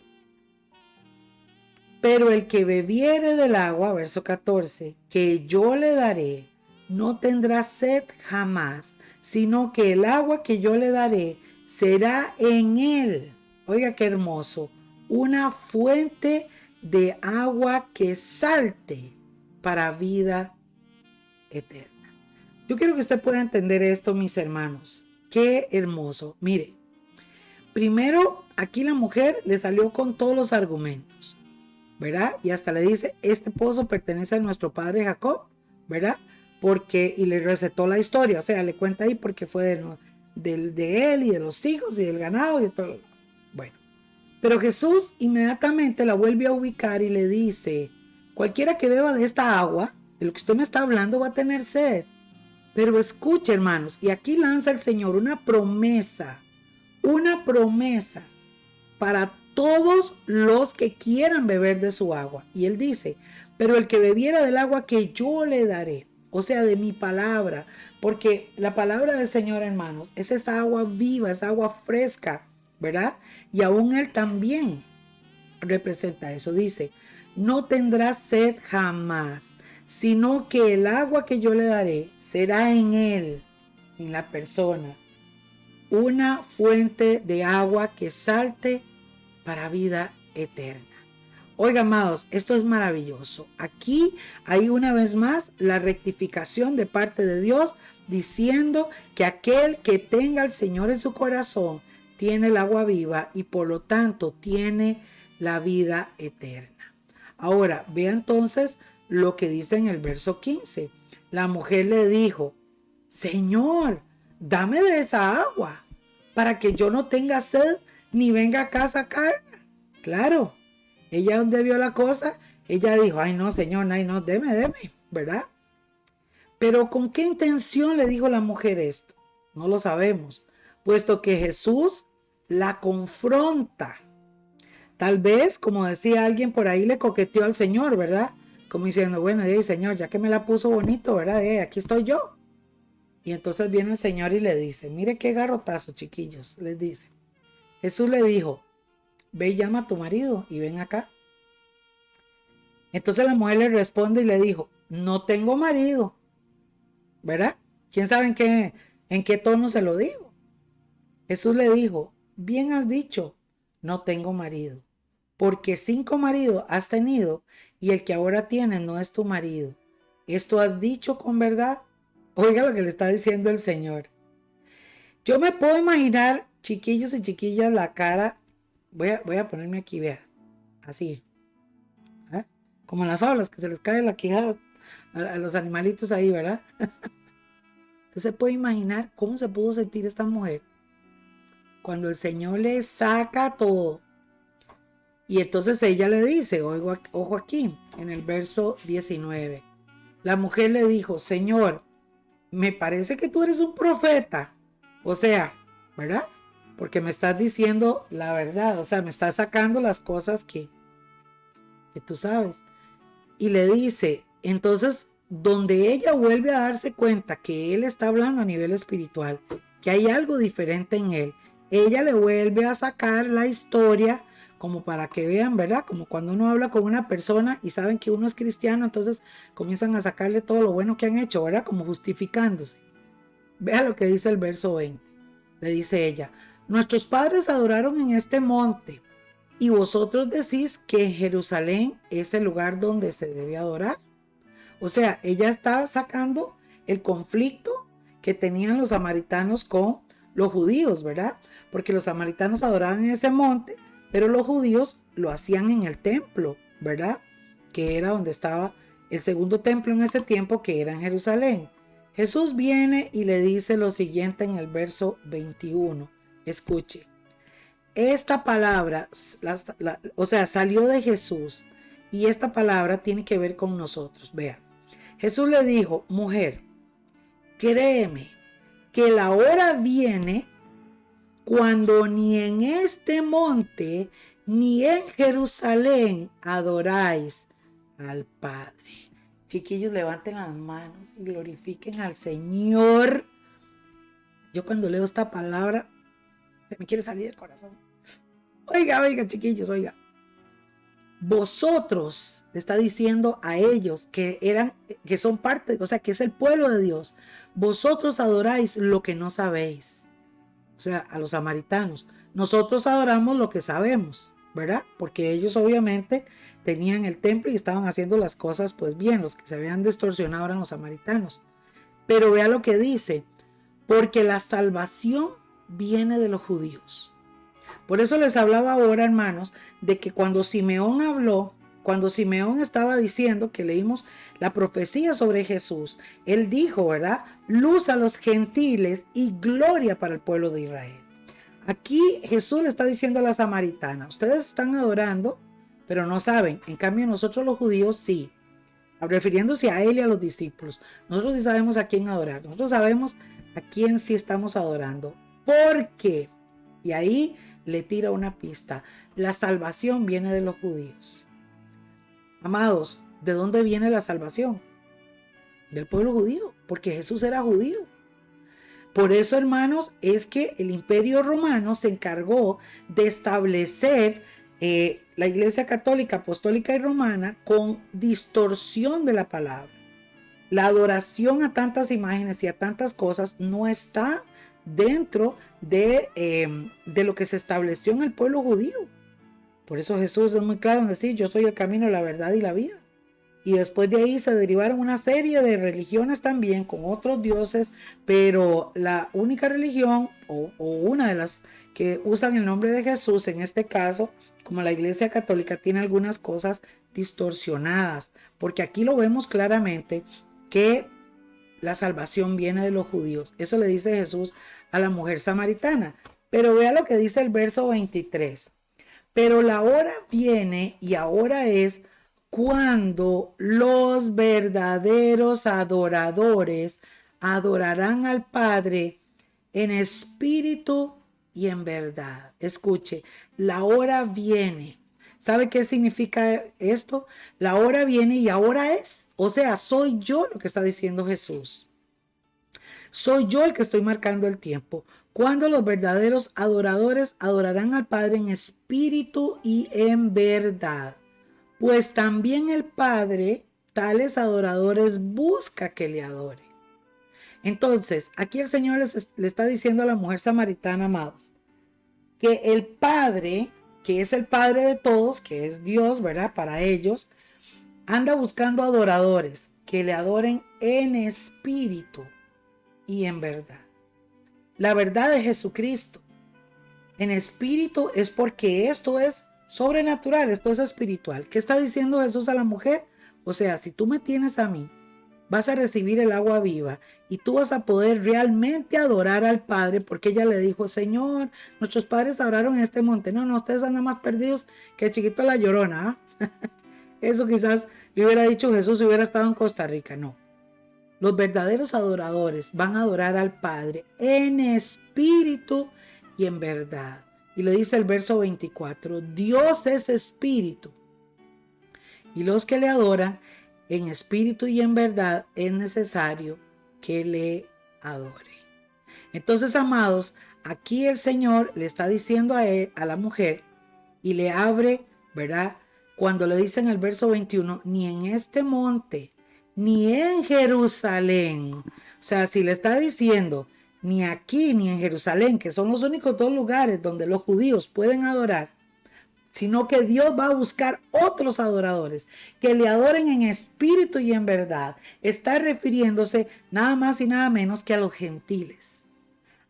A: Pero el que bebiere del agua, verso 14, que yo le daré, no tendrá sed jamás, sino que el agua que yo le daré será en él, oiga qué hermoso, una fuente de agua que salte para vida eterna. Yo quiero que usted pueda entender esto, mis hermanos. Qué hermoso. Mire, primero aquí la mujer le salió con todos los argumentos, ¿verdad? Y hasta le dice, este pozo pertenece a nuestro padre Jacob, ¿verdad? Porque, y le recetó la historia, o sea, le cuenta ahí porque fue de él y de los hijos y del ganado y de todo. Bueno, pero Jesús inmediatamente la vuelve a ubicar y le dice, cualquiera que beba de esta agua, de lo que usted me está hablando, va a tener sed. Pero escuche, hermanos, y aquí lanza el Señor una promesa para todos los que quieran beber de su agua. Y él dice, pero el que bebiera del agua que yo le daré, o sea, de mi palabra, porque la palabra del Señor, hermanos, es esa agua viva, esa agua fresca, ¿verdad? Y aún él también representa eso. Dice, no tendrá sed jamás, sino que el agua que yo le daré será en él, en la persona, una fuente de agua que salte para vida eterna. Oiga, amados, esto es maravilloso. Aquí hay una vez más la rectificación de parte de Dios diciendo que aquel que tenga al Señor en su corazón tiene el agua viva y por lo tanto tiene la vida eterna. Ahora, vea entonces lo que dice en el verso 15. La mujer le dijo, Señor, dame de esa agua para que yo no tenga sed ni venga acá a sacarla. Claro, ella donde vio la cosa, ella dijo, ay no, Señor, ay no, deme, ¿verdad? Pero ¿con qué intención le dijo la mujer esto? No lo sabemos, puesto que Jesús la confronta. Tal vez, como decía alguien por ahí, le coqueteó al Señor, ¿verdad? Como diciendo, bueno, Señor, ya que me la puso bonito, ¿verdad? Aquí estoy yo. Y entonces viene el Señor y le dice, mire qué garrotazo, chiquillos, les dice. Jesús le dijo, ve y llama a tu marido y ven acá. Entonces la mujer le responde y le dijo, no tengo marido, ¿verdad? ¿Quién sabe en qué tono se lo digo? Jesús le dijo, bien has dicho, no tengo marido, porque 5 maridos has tenido y el que ahora tienes no es tu marido. ¿Esto has dicho con verdad? Oiga lo que le está diciendo el Señor. Yo me puedo imaginar, chiquillos y chiquillas, la cara. Voy a ponerme aquí, vea. Así. ¿Eh? Como en las fábulas, que se les cae la quijada a los animalitos ahí, ¿verdad? Usted se puede imaginar cómo se pudo sentir esta mujer cuando el Señor le saca todo. Y entonces ella le dice, ojo aquí, en el verso 19. La mujer le dijo, Señor, me parece que tú eres un profeta. O sea, ¿verdad? Porque me estás diciendo la verdad. O sea, me estás sacando las cosas que tú sabes. Y le dice, entonces, donde ella vuelve a darse cuenta que él está hablando a nivel espiritual, que hay algo diferente en él, ella le vuelve a sacar la historia como para que vean, ¿verdad? Como cuando uno habla con una persona y saben que uno es cristiano, entonces comienzan a sacarle todo lo bueno que han hecho, ¿verdad? Como justificándose. Vea lo que dice el verso 20. Le dice ella, nuestros padres adoraron en este monte y vosotros decís que Jerusalén es el lugar donde se debe adorar. O sea, ella está sacando el conflicto que tenían los samaritanos con los judíos, ¿verdad? Porque los samaritanos adoraban en ese monte, pero los judíos lo hacían en el templo, ¿verdad? Que era donde estaba el segundo templo en ese tiempo, que era en Jerusalén. Jesús viene y le dice lo siguiente en el verso 21. Escuche. Esta palabra, o sea, salió de Jesús y esta palabra tiene que ver con nosotros. Vean, Jesús le dijo, mujer, créeme que la hora viene cuando ni en este monte ni en Jerusalén adoráis al Padre. Chiquillos, levanten las manos y glorifiquen al Señor. Yo cuando leo esta palabra, se me quiere salir el corazón. Oiga, chiquillos, oiga. Vosotros, le está diciendo a ellos que son parte, o sea, que es el pueblo de Dios. Vosotros adoráis lo que no sabéis. O sea, a los samaritanos. Nosotros adoramos lo que sabemos, ¿verdad? Porque ellos obviamente tenían el templo y estaban haciendo las cosas pues bien. Los que se habían distorsionado eran los samaritanos. Pero vea lo que dice. Porque la salvación viene de los judíos. Por eso les hablaba ahora, hermanos, de que cuando Simeón habló, cuando Simeón estaba diciendo, que leímos la profecía sobre Jesús, él dijo, ¿verdad? Luz a los gentiles y gloria para el pueblo de Israel. Aquí Jesús le está diciendo a la samaritana, ustedes están adorando, pero no saben. En cambio nosotros los judíos sí. Refiriéndose a él y a los discípulos. Nosotros sí sabemos a quién adorar. Nosotros sabemos a quién sí estamos adorando. ¿Por qué? Y ahí le tira una pista. La salvación viene de los judíos. Amados, ¿de dónde viene la salvación? Del pueblo judío, porque Jesús era judío. Por eso, hermanos, es que el Imperio Romano se encargó de establecer la Iglesia Católica, Apostólica y Romana con distorsión de la palabra. La adoración a tantas imágenes y a tantas cosas no está dentro de lo que se estableció en el pueblo judío. Por eso Jesús es muy claro en decir, yo soy el camino, la verdad y la vida. Y después de ahí se derivaron una serie de religiones también con otros dioses, pero la única religión o una de las que usan el nombre de Jesús, en este caso, como la Iglesia Católica, tiene algunas cosas distorsionadas, porque aquí lo vemos claramente que la salvación viene de los judíos. Eso le dice Jesús a la mujer samaritana. Pero vea lo que dice el verso 23. Pero la hora viene y ahora es cuando los verdaderos adoradores adorarán al Padre en espíritu y en verdad. Escuche, la hora viene. ¿Sabe qué significa esto? La hora viene y ahora es. O sea, soy yo lo que está diciendo Jesús. Soy yo el que estoy marcando el tiempo. Cuando los verdaderos adoradores adorarán al Padre en espíritu y en verdad. Pues también el Padre, tales adoradores, busca que le adore. Entonces, aquí el Señor le está diciendo a la mujer samaritana, amados, que el Padre, que es el Padre de todos, que es Dios, ¿verdad? Para ellos, anda buscando adoradores que le adoren en espíritu y en verdad. La verdad de Jesucristo en espíritu es porque esto es sobrenatural, esto es espiritual. ¿Qué está diciendo Jesús a la mujer? O sea, si tú me tienes a mí, vas a recibir el agua viva y tú vas a poder realmente adorar al Padre, porque ella le dijo, Señor, nuestros padres adoraron en este monte. No, ustedes andan más perdidos que el chiquito la Llorona. Eso quizás le hubiera dicho Jesús si hubiera estado en Costa Rica. No. Los verdaderos adoradores van a adorar al Padre en espíritu y en verdad. Y le dice el verso 24, Dios es espíritu. Y los que le adoran en espíritu y en verdad es necesario que le adore. Entonces, amados, aquí el Señor le está diciendo a la mujer y le abre, ¿verdad? Cuando le dice en el verso 21, ni en este monte, ni en Jerusalén. O sea, si le está diciendo, ni aquí ni en Jerusalén, que son los únicos dos lugares donde los judíos pueden adorar, sino que Dios va a buscar otros adoradores que le adoren en espíritu y en verdad. Está refiriéndose nada más y nada menos que a los gentiles.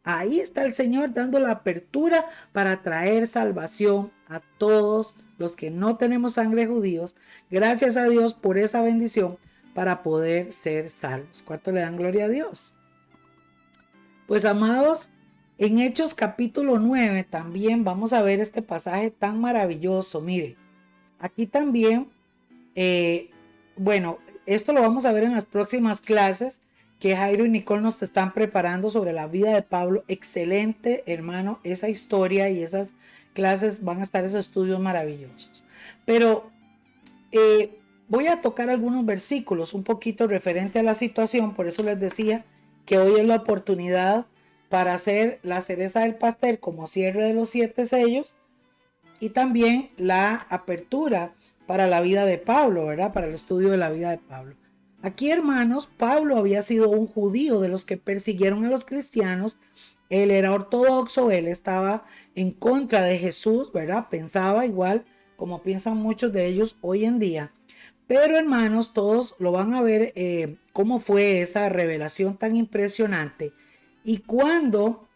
A: Ahí está el Señor dando la apertura para traer salvación a todos los que no tenemos sangre judíos. Gracias a Dios por esa bendición para poder ser salvos. ¿Cuánto le dan gloria a Dios? Pues amados, en Hechos capítulo 9 también vamos a ver este pasaje tan maravilloso. Mire, aquí también, bueno, esto lo vamos a ver en las próximas clases que Jairo y Nicole nos están preparando sobre la vida de Pablo. Excelente, hermano, esa historia y esas clases van a estar esos estudios maravillosos. Pero voy a tocar algunos versículos un poquito referente a la situación, por eso les decía que hoy es la oportunidad para hacer la cereza del pastel como cierre de los 7 sellos y también la apertura para la vida de Pablo, ¿verdad? Para el estudio de la vida de Pablo. Aquí, hermanos, Pablo había sido un judío de los que persiguieron a los cristianos. Él era ortodoxo, él estaba en contra de Jesús, ¿verdad? Pensaba igual como piensan muchos de ellos hoy en día. Pero, hermanos, todos lo van a ver cómo fue esa revelación tan impresionante. Y cuando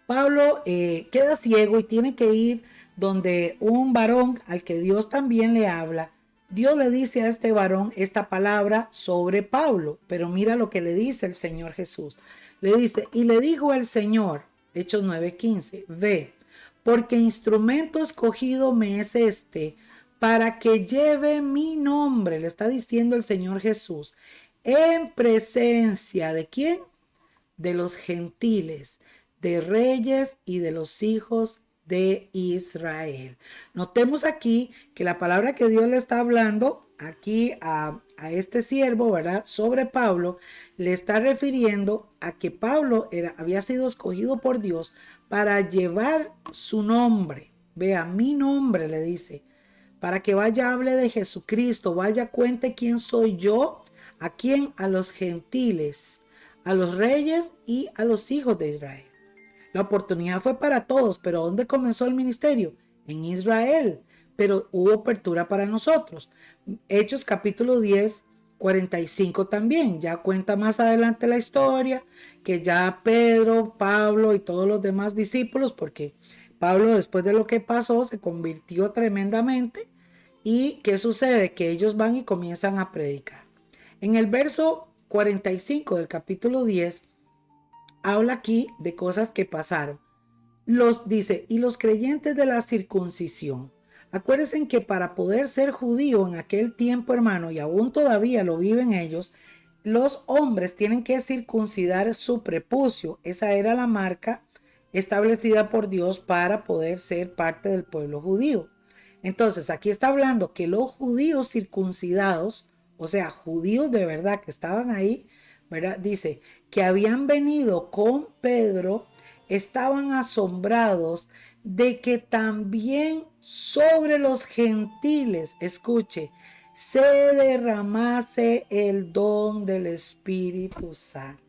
A: Pablo queda ciego y tiene que ir donde un varón al que Dios también le habla, Dios le dice a este varón esta palabra sobre Pablo, pero mira lo que le dice el Señor Jesús. Le dice, y le dijo el Señor, Hechos 9:15, ve, porque instrumento escogido me es este, para que lleve mi nombre, le está diciendo el Señor Jesús, en presencia de ¿quién? De los gentiles, de reyes y de los hijos de Israel. Notemos aquí que la palabra que Dios le está hablando aquí a este siervo, ¿verdad? Sobre Pablo, le está refiriendo a que Pablo había sido escogido por Dios para llevar su nombre. Vea, mi nombre, le dice, para que vaya, hable de Jesucristo, vaya, cuente quién soy yo, a quién, a los gentiles, a los reyes y a los hijos de Israel. La oportunidad fue para todos, pero ¿dónde comenzó el ministerio? En Israel, pero hubo apertura para nosotros. Hechos capítulo 10, 45 también, ya cuenta más adelante la historia, que ya Pedro, Pablo y todos los demás discípulos, porque Pablo después de lo que pasó se convirtió tremendamente. ¿Y qué sucede? Que ellos van y comienzan a predicar. En el verso 45 del capítulo 10, habla aquí de cosas que pasaron. Dice, y los creyentes de la circuncisión. Acuérdense que para poder ser judío en aquel tiempo, hermano, y aún todavía lo viven ellos, los hombres tienen que circuncidar su prepucio. Esa era la marca establecida por Dios para poder ser parte del pueblo judío. Entonces, aquí está hablando que los judíos circuncidados, o sea, judíos de verdad que estaban ahí, ¿verdad? Dice que habían venido con Pedro, estaban asombrados de que también sobre los gentiles, escuche, se derramase el don del Espíritu Santo.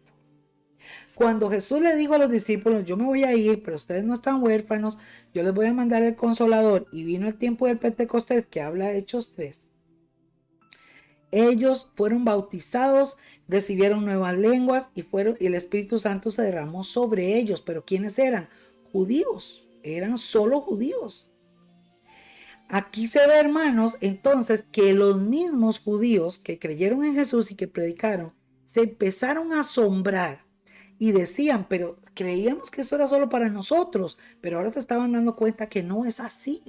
A: Cuando Jesús le dijo a los discípulos, yo me voy a ir, pero ustedes no están huérfanos, yo les voy a mandar el Consolador, y vino el tiempo del Pentecostés, que habla Hechos 3, ellos fueron bautizados, recibieron nuevas lenguas y el Espíritu Santo se derramó sobre ellos. Pero ¿quiénes eran? Judíos, eran solo judíos. Aquí se ve, hermanos, entonces que los mismos judíos que creyeron en Jesús y que predicaron, se empezaron a asombrar y decían, pero creíamos que eso era solo para nosotros, pero ahora se estaban dando cuenta que no es así,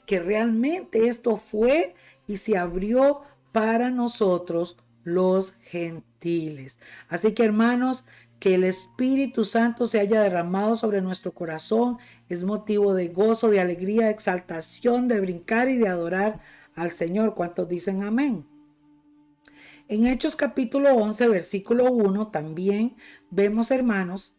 A: que realmente esto fue y se abrió para nosotros los gentiles. Así que, hermanos, que el Espíritu Santo se haya derramado sobre nuestro corazón es motivo de gozo, de alegría, de exaltación, de brincar y de adorar al Señor. ¿Cuántos dicen amén? En Hechos capítulo 11, versículo 1, también vemos, hermanos,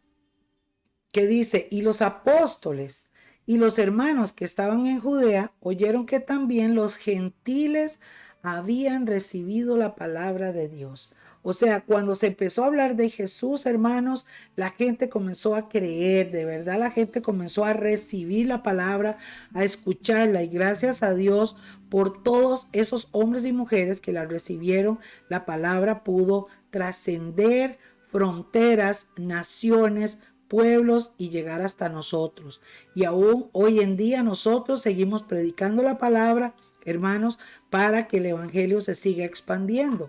A: que dice, y los apóstoles Y los hermanos que estaban en Judea oyeron que también los gentiles habían recibido la palabra de Dios. O sea, cuando se empezó a hablar de Jesús, hermanos, la gente comenzó a creer, de verdad la gente comenzó a recibir la palabra, a escucharla. Y gracias a Dios por todos esos hombres y mujeres que la recibieron, la palabra pudo trascender fronteras, naciones, pueblos y llegar hasta nosotros. Y aún hoy en día nosotros seguimos predicando la palabra, hermanos, para que el evangelio se siga expandiendo.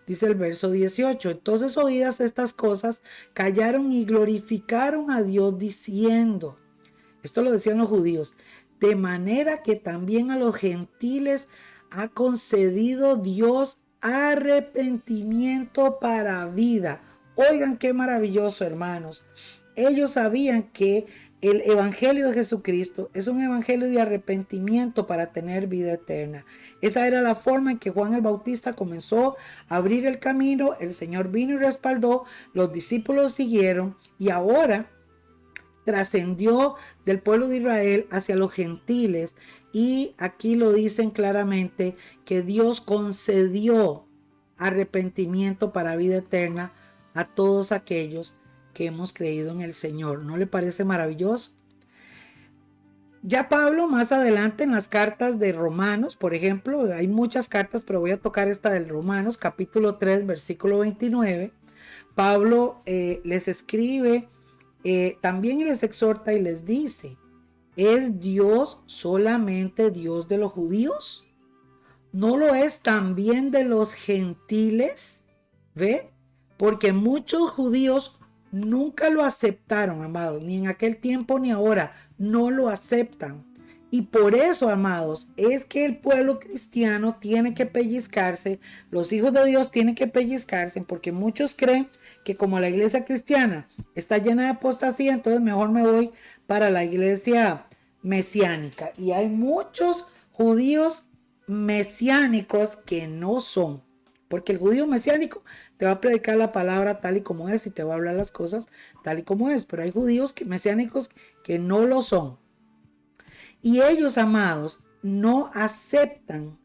A: Dice el verso 18, entonces oídas estas cosas, callaron y glorificaron a Dios diciendo, esto lo decían los judíos, de manera que también a los gentiles ha concedido Dios arrepentimiento para vida. Oigan qué maravilloso, hermanos. Ellos sabían que el evangelio de Jesucristo es un evangelio de arrepentimiento para tener vida eterna. Esa era la forma en que Juan el Bautista comenzó a abrir el camino. El Señor vino y respaldó, los discípulos siguieron y ahora trascendió del pueblo de Israel hacia los gentiles. Y aquí lo dicen claramente que Dios concedió arrepentimiento para vida eterna a todos aquellos que hemos creído en el Señor. ¿No le parece maravilloso? Ya Pablo más adelante en las cartas de Romanos, por ejemplo, hay muchas cartas, pero voy a tocar esta del Romanos, capítulo 3, versículo 29. Pablo les escribe también y les exhorta y les dice, ¿es Dios solamente Dios de los judíos? ¿No lo es también de los gentiles? ¿Ve? Porque muchos judíos nunca lo aceptaron, amados, ni en aquel tiempo ni ahora, no lo aceptan. Y por eso, amados, es que el pueblo cristiano tiene que pellizcarse, los hijos de Dios tienen que pellizcarse, porque muchos creen que como la iglesia cristiana está llena de apostasía, entonces mejor me voy para la iglesia mesiánica. Y hay muchos judíos mesiánicos que no son, porque el judío mesiánico te va a predicar la palabra tal y como es y te va a hablar las cosas tal y como es, pero hay judíos mesiánicos que no lo son. Y ellos, amados, no aceptan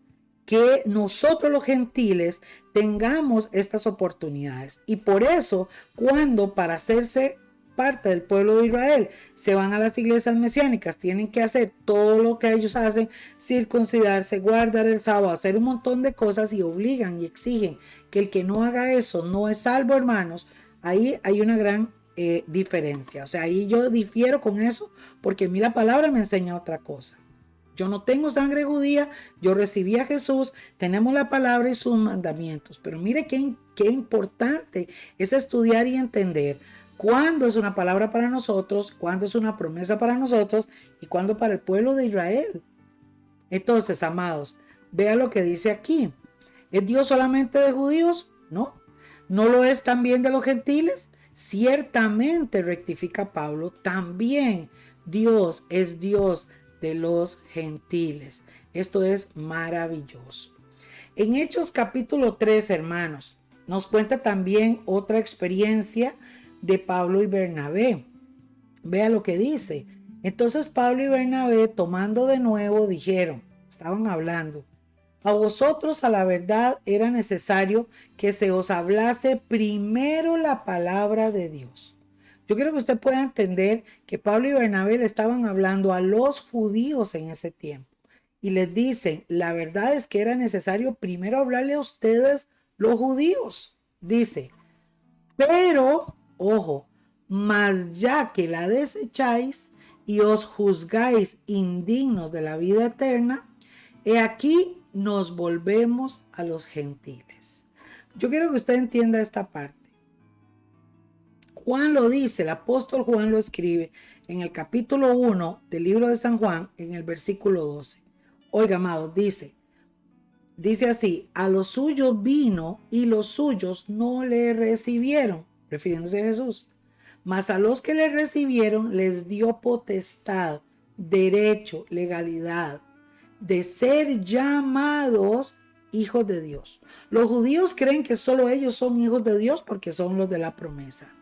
A: que nosotros los gentiles tengamos estas oportunidades. Y por eso, cuando para hacerse parte del pueblo de Israel se van a las iglesias mesiánicas, tienen que hacer todo lo que ellos hacen, circuncidarse, guardar el sábado, hacer un montón de cosas y obligan y exigen que el que no haga eso no es salvo, hermanos. Ahí hay una gran diferencia. O sea, ahí yo difiero con eso porque a mí la palabra me enseña otra cosa. Yo no tengo sangre judía, yo recibí a Jesús, tenemos la palabra y sus mandamientos. Pero mire qué importante es estudiar y entender cuándo es una palabra para nosotros, cuándo es una promesa para nosotros y cuándo para el pueblo de Israel. Entonces, amados, vea lo que dice aquí. ¿Es Dios solamente de judíos? No. ¿No lo es también de los gentiles? Ciertamente, rectifica Pablo, también Dios es Dios de los gentiles. Esto es maravilloso. En Hechos capítulo 3, hermanos, nos cuenta también otra experiencia de Pablo y Bernabé. Vea lo que dice. Entonces Pablo y Bernabé, tomando de nuevo, dijeron, estaban hablando, a vosotros a la verdad era necesario que se os hablase primero la palabra de Dios. Yo quiero que usted pueda entender que Pablo y Bernabé le estaban hablando a los judíos en ese tiempo. Y les dicen, la verdad es que era necesario primero hablarle a ustedes los judíos. Dice, pero, ojo, mas ya que la desecháis y os juzgáis indignos de la vida eterna, he aquí nos volvemos a los gentiles. Yo quiero que usted entienda esta parte. Juan lo dice, el apóstol Juan lo escribe en el capítulo 1 del libro de San Juan, en el versículo 12. Oiga, amados, dice así, a los suyos vino y los suyos no le recibieron, refiriéndose a Jesús. Mas a los que le recibieron les dio potestad, derecho, legalidad, de ser llamados hijos de Dios. Los judíos creen que solo ellos son hijos de Dios porque son los de la promesa.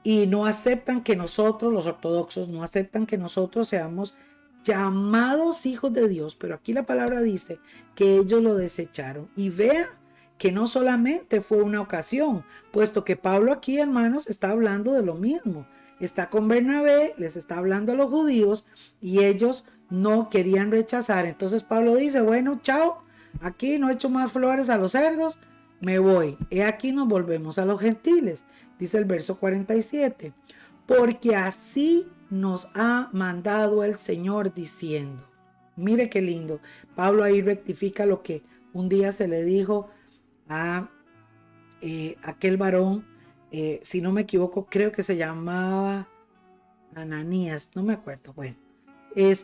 A: y no aceptan que nosotros, los ortodoxos, no aceptan que nosotros seamos llamados hijos de Dios, pero aquí la palabra dice que ellos lo desecharon. Y vea que no solamente fue una ocasión, puesto que Pablo aquí, hermanos, está hablando de lo mismo. Está con Bernabé, les está hablando a los judíos y ellos no querían rechazar. Entonces Pablo dice, bueno, chao, aquí no echo más flores a los cerdos, me voy. He aquí nos volvemos a los gentiles. Dice el verso 47, porque así nos ha mandado el Señor diciendo. Mire qué lindo. Pablo ahí rectifica lo que un día se le dijo a aquel varón, si no me equivoco, creo que se llamaba Ananías, no me acuerdo. Bueno, él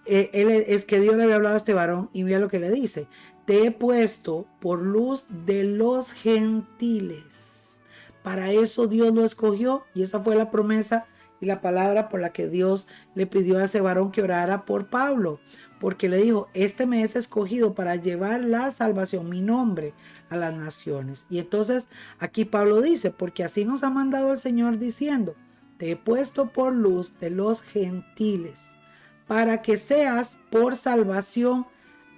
A: es que Dios le había hablado a este varón y mira lo que le dice: te he puesto por luz de los gentiles. Para eso Dios lo escogió y esa fue la promesa y la palabra por la que Dios le pidió a ese varón que orara por Pablo, porque le dijo, este me es escogido para llevar la salvación, mi nombre, a las naciones. Y entonces aquí Pablo dice, porque así nos ha mandado el Señor diciendo, te he puesto por luz de los gentiles, para que seas por salvación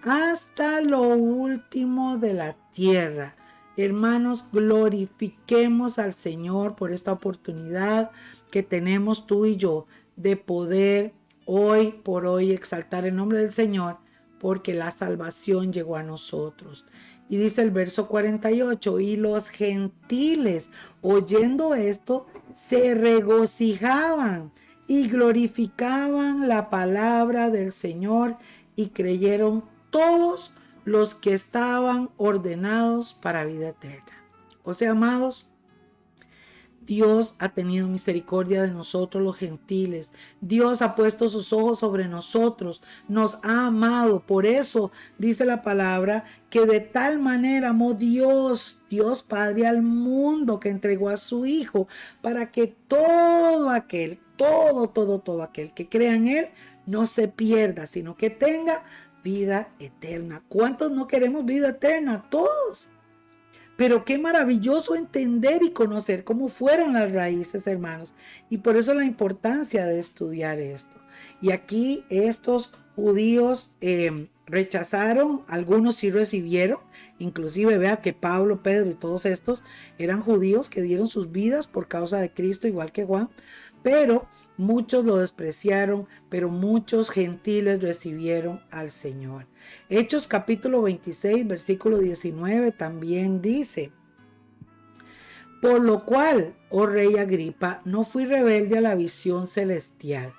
A: hasta lo último de la tierra. Hermanos, glorifiquemos al Señor por esta oportunidad que tenemos tú y yo de poder hoy por hoy exaltar el nombre del Señor, porque la salvación llegó a nosotros. Y dice el verso 48, y los gentiles, oyendo esto, se regocijaban y glorificaban la palabra del Señor, y creyeron todos los que estaban ordenados para vida eterna. O sea, amados, Dios ha tenido misericordia de nosotros los gentiles. Dios ha puesto sus ojos sobre nosotros, nos ha amado. Por eso dice la palabra que de tal manera amó Dios Padre al mundo, que entregó a su Hijo, para que todo aquel que crea en Él no se pierda, sino que tenga vida eterna. ¿Cuántos no queremos vida eterna? Todos. Pero qué maravilloso entender y conocer cómo fueron las raíces, hermanos. Y por eso la importancia de estudiar esto. Y aquí estos judíos rechazaron, algunos sí recibieron. Inclusive vea que Pablo, Pedro y todos estos eran judíos que dieron sus vidas por causa de Cristo, igual que Juan. Pero muchos lo despreciaron, pero muchos gentiles recibieron al Señor. Hechos capítulo 26, versículo 19 también dice, por lo cual, oh rey Agripa, no fui rebelde a la visión celestial.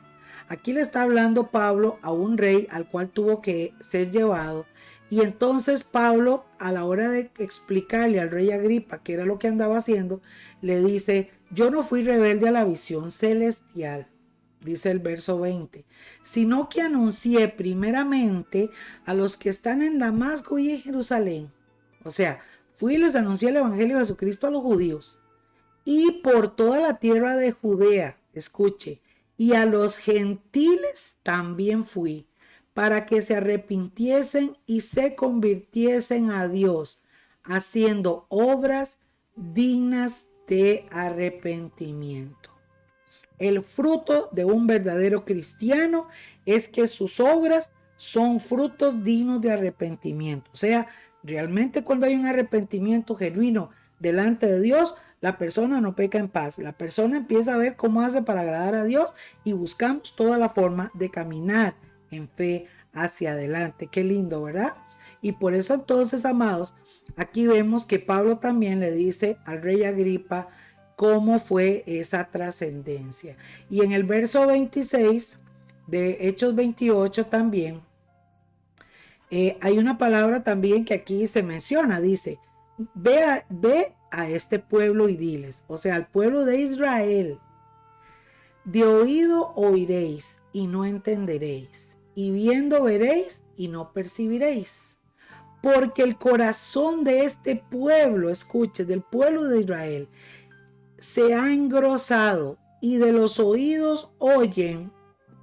A: Aquí le está hablando Pablo a un rey al cual tuvo que ser llevado. Y entonces Pablo, a la hora de explicarle al rey Agripa qué era lo que andaba haciendo, le dice, yo no fui rebelde a la visión celestial, dice el verso 20, sino que anuncié primeramente a los que están en Damasco y en Jerusalén. O sea, fui y les anuncié el evangelio de Jesucristo a los judíos y por toda la tierra de Judea, escuche, y a los gentiles también fui, para que se arrepintiesen y se convirtiesen a Dios, haciendo obras dignas de arrepentimiento. El fruto de un verdadero cristiano es que sus obras son frutos dignos de arrepentimiento. O sea, realmente cuando hay un arrepentimiento genuino delante de Dios, la persona no peca en paz. La persona empieza a ver cómo hace para agradar a Dios y buscamos toda la forma de caminar en fe hacia adelante. Qué lindo, ¿verdad? Y por eso entonces, amados, aquí vemos que Pablo también le dice al rey Agripa cómo fue esa trascendencia. Y en el verso 26 de Hechos 28 también hay una palabra también que aquí se menciona, dice, ve a este pueblo y diles, o sea, al pueblo de Israel, de oído oiréis y no entenderéis, y viendo veréis y no percibiréis. Porque el corazón de este pueblo, escuche, del pueblo de Israel, se ha engrosado y de los oídos oyen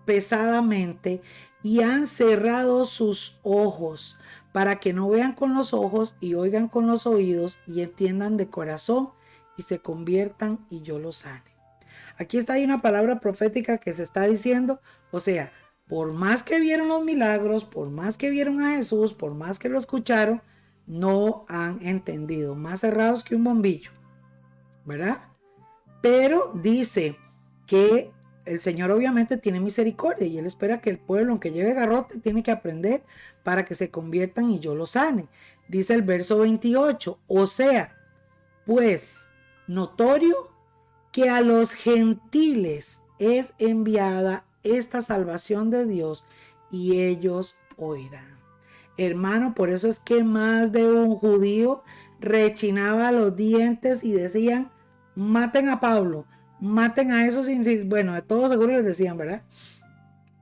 A: pesadamente y han cerrado sus ojos para que no vean con los ojos y oigan con los oídos y entiendan de corazón y se conviertan y yo los sane. Aquí está, hay una palabra profética que se está diciendo, o sea, por más que vieron los milagros, por más que vieron a Jesús, por más que lo escucharon, no han entendido, más cerrados que un bombillo, ¿verdad? Pero dice que el Señor obviamente tiene misericordia y Él espera que el pueblo, aunque lleve garrote, tiene que aprender para que se conviertan y yo los sane. Dice el verso 28, o sea, pues notorio que a los gentiles es enviada esta salvación de Dios y ellos oirán. Hermano, por eso es que más de un judío rechinaba los dientes y decían, maten a Pablo, maten a esos, bueno, de todos seguro les decían, ¿verdad?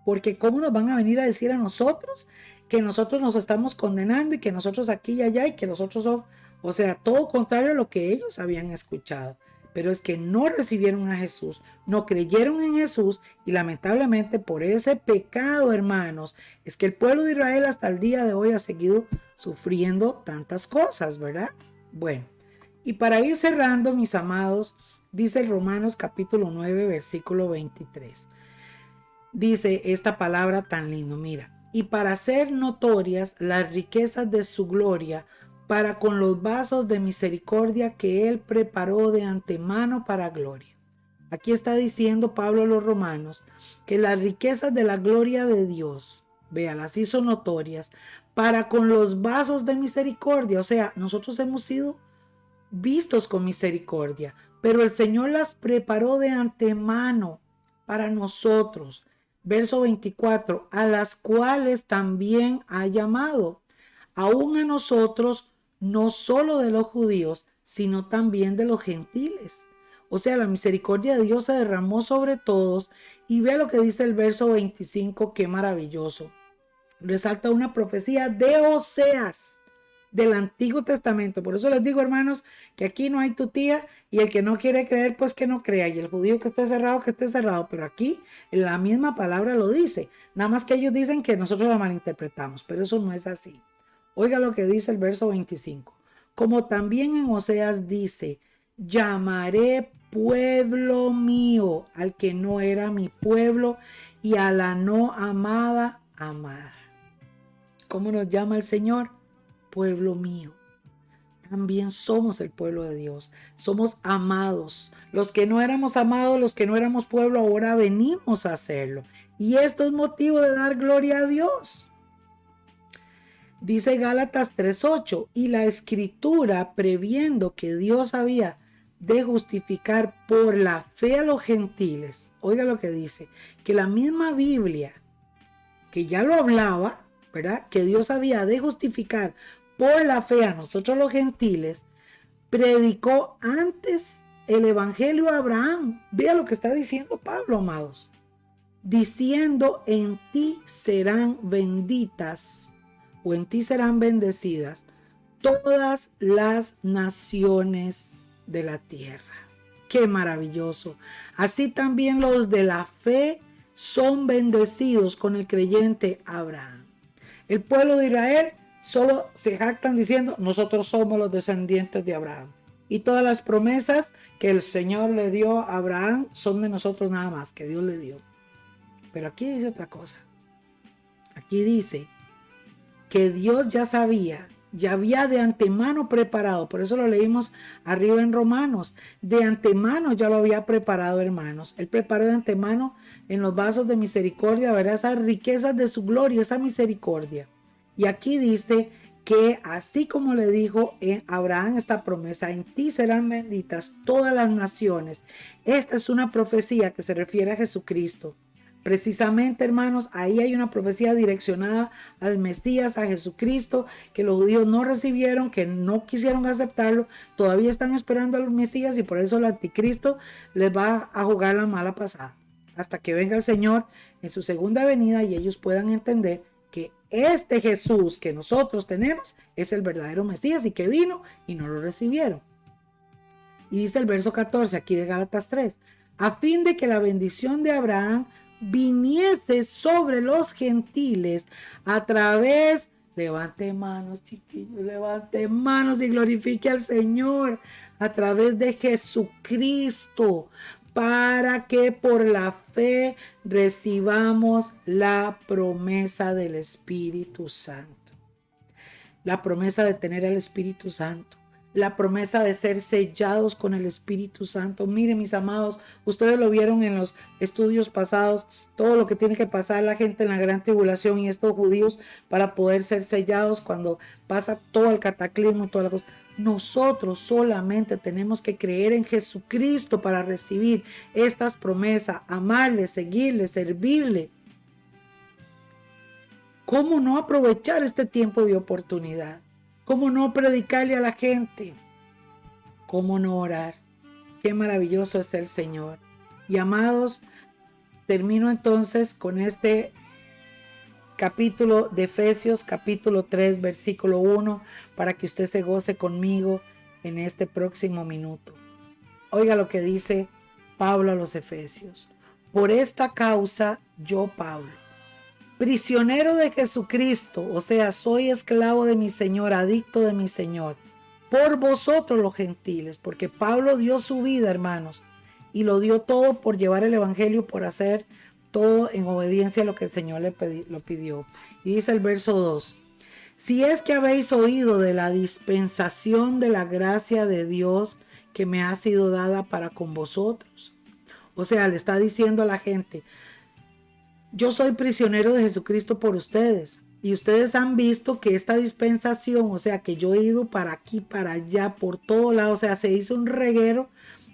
A: Porque cómo nos van a venir a decir a nosotros que nosotros nos estamos condenando y que nosotros aquí y allá y que nosotros somos, o sea, todo contrario a lo que ellos habían escuchado. Pero es que no recibieron a Jesús, no creyeron en Jesús y lamentablemente por ese pecado, hermanos, es que el pueblo de Israel hasta el día de hoy ha seguido sufriendo tantas cosas, ¿verdad? Bueno, y para ir cerrando, mis amados, dice Romanos capítulo 9, versículo 23. Dice esta palabra tan lindo, mira, y para hacer notorias las riquezas de su gloria, para con los vasos de misericordia que Él preparó de antemano para gloria. Aquí está diciendo Pablo a los romanos que las riquezas de la gloria de Dios, vea, las hizo notorias para con los vasos de misericordia. O sea, nosotros hemos sido vistos con misericordia, pero el Señor las preparó de antemano para nosotros. Verso 24, a las cuales también ha llamado, aún a nosotros, no solo de los judíos, sino también de los gentiles. O sea, la misericordia de Dios se derramó sobre todos. Y ve lo que dice el verso 25, qué maravilloso. Resalta una profecía de Oseas, del Antiguo Testamento. Por eso les digo, hermanos, que aquí no hay tutía y el que no quiere creer, pues que no crea. Y el judío que esté cerrado. Pero aquí la misma palabra lo dice. Nada más que ellos dicen que nosotros la malinterpretamos, pero eso no es así. Oiga lo que dice el verso 25. Como también en Oseas dice, llamaré pueblo mío al que no era mi pueblo y a la no amada, amada. ¿Cómo nos llama el Señor? Pueblo mío. También somos el pueblo de Dios. Somos amados. Los que no éramos amados, los que no éramos pueblo, ahora venimos a hacerlo. Y esto es motivo de dar gloria a Dios. Dice Gálatas 3:8, y la escritura, previendo que Dios había de justificar por la fe a los gentiles, oiga lo que dice, que la misma Biblia, que ya lo hablaba, ¿verdad? Que Dios había de justificar por la fe a nosotros los gentiles, predicó antes el evangelio a Abraham. Vea lo que está diciendo Pablo, amados, diciendo, en ti serán benditas, o en ti serán bendecidas todas las naciones de la tierra. ¡Qué maravilloso! Así también los de la fe son bendecidos con el creyente Abraham. El pueblo de Israel solo se jactan diciendo, nosotros somos los descendientes de Abraham. Y todas las promesas que el Señor le dio a Abraham son de nosotros nada más, que Dios le dio. Pero aquí dice otra cosa. Aquí dice que Dios ya sabía, ya había de antemano preparado, por eso lo leímos arriba en Romanos, de antemano ya lo había preparado, hermanos. Él preparó de antemano en los vasos de misericordia, ¿verdad? Esas riquezas de su gloria, esa misericordia. Y aquí dice que así como le dijo a Abraham esta promesa, en ti serán benditas todas las naciones. Esta es una profecía que se refiere a Jesucristo. Precisamente, hermanos, ahí hay una profecía direccionada al Mesías, a Jesucristo, que los judíos no recibieron, que no quisieron aceptarlo, todavía están esperando al Mesías y por eso el anticristo les va a jugar la mala pasada, hasta que venga el Señor en su segunda venida y ellos puedan entender que este Jesús que nosotros tenemos es el verdadero Mesías y que vino y no lo recibieron. Y dice el verso 14 aquí de Gálatas 3, a fin de que la bendición de Abraham viniese sobre los gentiles a través Levante manos, chiquillos, levante manos y glorifique al Señor a través de Jesucristo, para que por la fe recibamos la promesa del Espíritu Santo. La promesa de tener al Espíritu Santo. La promesa de ser sellados con el Espíritu Santo. Miren, mis amados, ustedes lo vieron en los estudios pasados, todo lo que tiene que pasar la gente en la gran tribulación y estos judíos para poder ser sellados cuando pasa todo el cataclismo y todas las cosas. Nosotros solamente tenemos que creer en Jesucristo para recibir estas promesas, amarle, seguirle, servirle. ¿Cómo no aprovechar este tiempo de oportunidad? ¿Cómo no predicarle a la gente? ¿Cómo no orar? Qué maravilloso es el Señor. Y amados, termino entonces con este capítulo de Efesios, capítulo 3, versículo 1, para que usted se goce conmigo en este próximo minuto. Oiga lo que dice Pablo a los Efesios. Por esta causa, yo, Pablo, prisionero de Jesucristo, o sea, soy esclavo de mi Señor, adicto de mi Señor, por vosotros los gentiles, porque Pablo dio su vida, hermanos, y lo dio todo por llevar el evangelio, por hacer todo en obediencia a lo que el Señor lo pidió. Y dice el verso 2, si es que habéis oído de la dispensación de la gracia de Dios que me ha sido dada para con vosotros. O sea, le está diciendo a la gente, yo soy prisionero de Jesucristo por ustedes. Y ustedes han visto que esta dispensación, o sea, que yo he ido para aquí, para allá, por todo lado, o sea, se hizo un reguero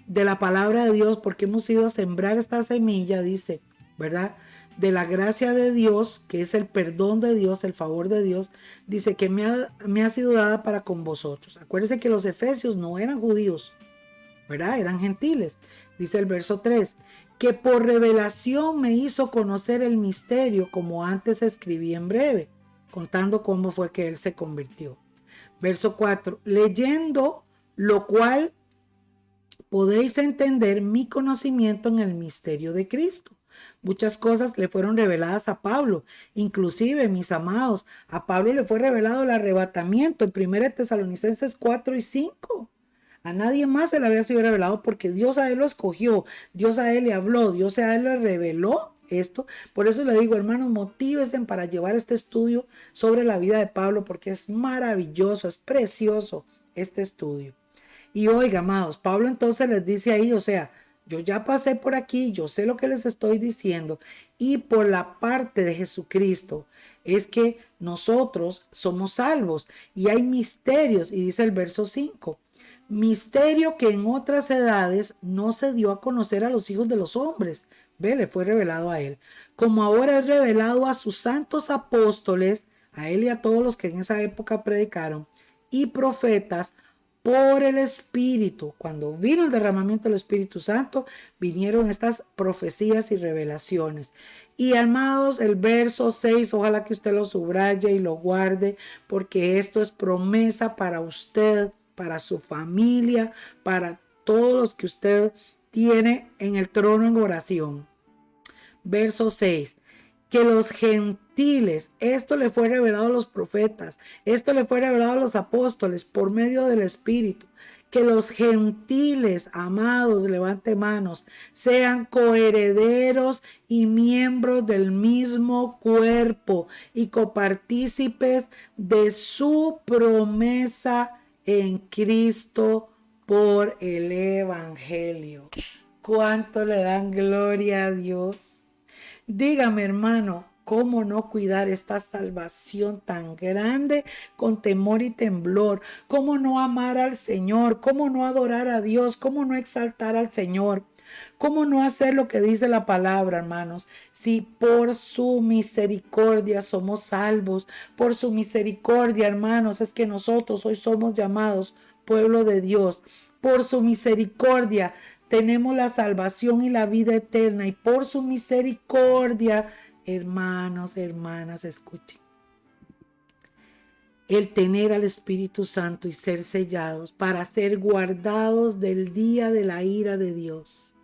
A: de la palabra de Dios porque hemos ido a sembrar esta semilla, dice, ¿verdad? De la gracia de Dios, que es el perdón de Dios, el favor de Dios, dice que me ha sido dada para con vosotros. Acuérdense que los efesios no eran judíos, ¿verdad? Eran gentiles. Dice el verso 3, que por revelación me hizo conocer el misterio, como antes escribí en breve, contando cómo fue que él se convirtió. Verso 4, leyendo lo cual podéis entender mi conocimiento en el misterio de Cristo. Muchas cosas le fueron reveladas a Pablo, inclusive, mis amados, a Pablo le fue revelado el arrebatamiento en 1 Tesalonicenses 4 y 5. A nadie más se le había sido revelado porque Dios a él lo escogió, Dios a él le habló, Dios a él le reveló esto. Por eso le digo, hermanos, motívense para llevar este estudio sobre la vida de Pablo porque es maravilloso, es precioso este estudio. Y oiga, amados, Pablo entonces les dice ahí, o sea, yo ya pasé por aquí, yo sé lo que les estoy diciendo, y por la parte de Jesucristo es que nosotros somos salvos y hay misterios, y dice el verso 5, misterio que en otras edades no se dio a conocer a los hijos de los hombres, ve, le fue revelado a él, como ahora es revelado a sus santos apóstoles, a él y a todos los que en esa época predicaron, y profetas, por el Espíritu. Cuando vino el derramamiento del Espíritu Santo, vinieron estas profecías y revelaciones. Y amados, el verso 6, ojalá que usted lo subraye y lo guarde, porque esto es promesa para usted, para su familia, para todos los que usted tiene en el trono en oración. Verso 6. Que los gentiles, esto le fue revelado a los profetas, esto le fue revelado a los apóstoles por medio del Espíritu, que los gentiles, amados, levante manos, sean coherederos y miembros del mismo cuerpo y copartícipes de su promesa en Cristo por el Evangelio. ¿Cuánto le dan gloria a Dios? Dígame, hermano, ¿cómo no cuidar esta salvación tan grande con temor y temblor? ¿Cómo no amar al Señor? ¿Cómo no adorar a Dios? ¿Cómo no exaltar al Señor? ¿Cómo no hacer lo que dice la palabra, hermanos? Si por su misericordia somos salvos, por su misericordia, hermanos, es que nosotros hoy somos llamados pueblo de Dios. Por su misericordia tenemos la salvación y la vida eterna, y por su misericordia, hermanos, hermanas, escuchen. El tener al Espíritu Santo y ser sellados para ser guardados del día de la ira de Dios.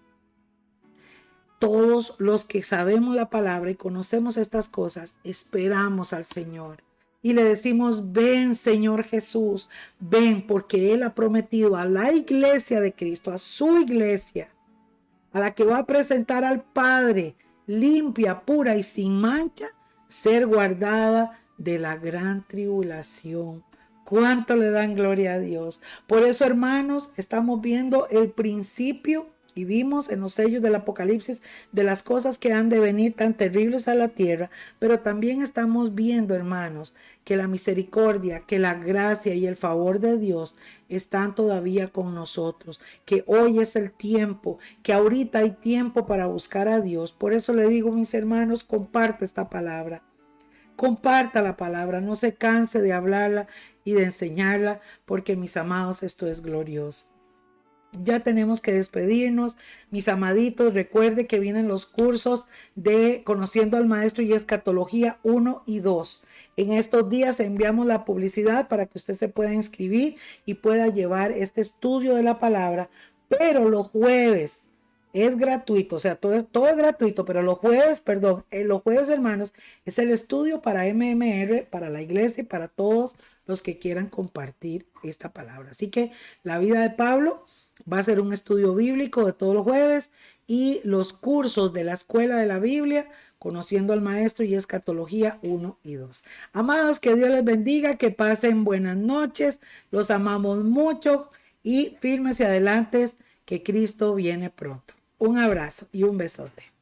A: Todos los que sabemos la palabra y conocemos estas cosas, esperamos al Señor. y le decimos, ven Señor Jesús, ven, porque Él ha prometido a la iglesia de Cristo, a su iglesia, a la que va a presentar al Padre, limpia, pura y sin mancha, ser guardada de la gran tribulación. ¿Cuánto le dan gloria a Dios? Por eso, hermanos, estamos viendo el principio y vimos en los sellos del Apocalipsis de las cosas que han de venir tan terribles a la tierra, pero también estamos viendo, hermanos, que la misericordia, que la gracia y el favor de Dios están todavía con nosotros, que hoy es el tiempo, que ahorita hay tiempo para buscar a Dios. Por eso le digo, mis hermanos, comparte esta palabra. Comparta la palabra, no se canse de hablarla y de enseñarla, porque mis amados, esto es glorioso. Ya tenemos que despedirnos, mis amaditos. Recuerde que vienen los cursos de Conociendo al Maestro y Escatología 1 y 2. En estos días enviamos la publicidad para que usted se pueda inscribir y pueda llevar este estudio de la palabra, pero los jueves es gratuito, o sea, todo es gratuito, pero los jueves, hermanos, es el estudio para MMR, para la iglesia y para todos los que quieran compartir esta palabra. Así que la vida de Pablo va a ser un estudio bíblico de todos los jueves, y los cursos de la Escuela de la Biblia, Conociendo al Maestro y Escatología 1 y 2. Amados, que Dios les bendiga, que pasen buenas noches, los amamos mucho y firmes y adelante, que Cristo viene pronto. Un abrazo y un besote.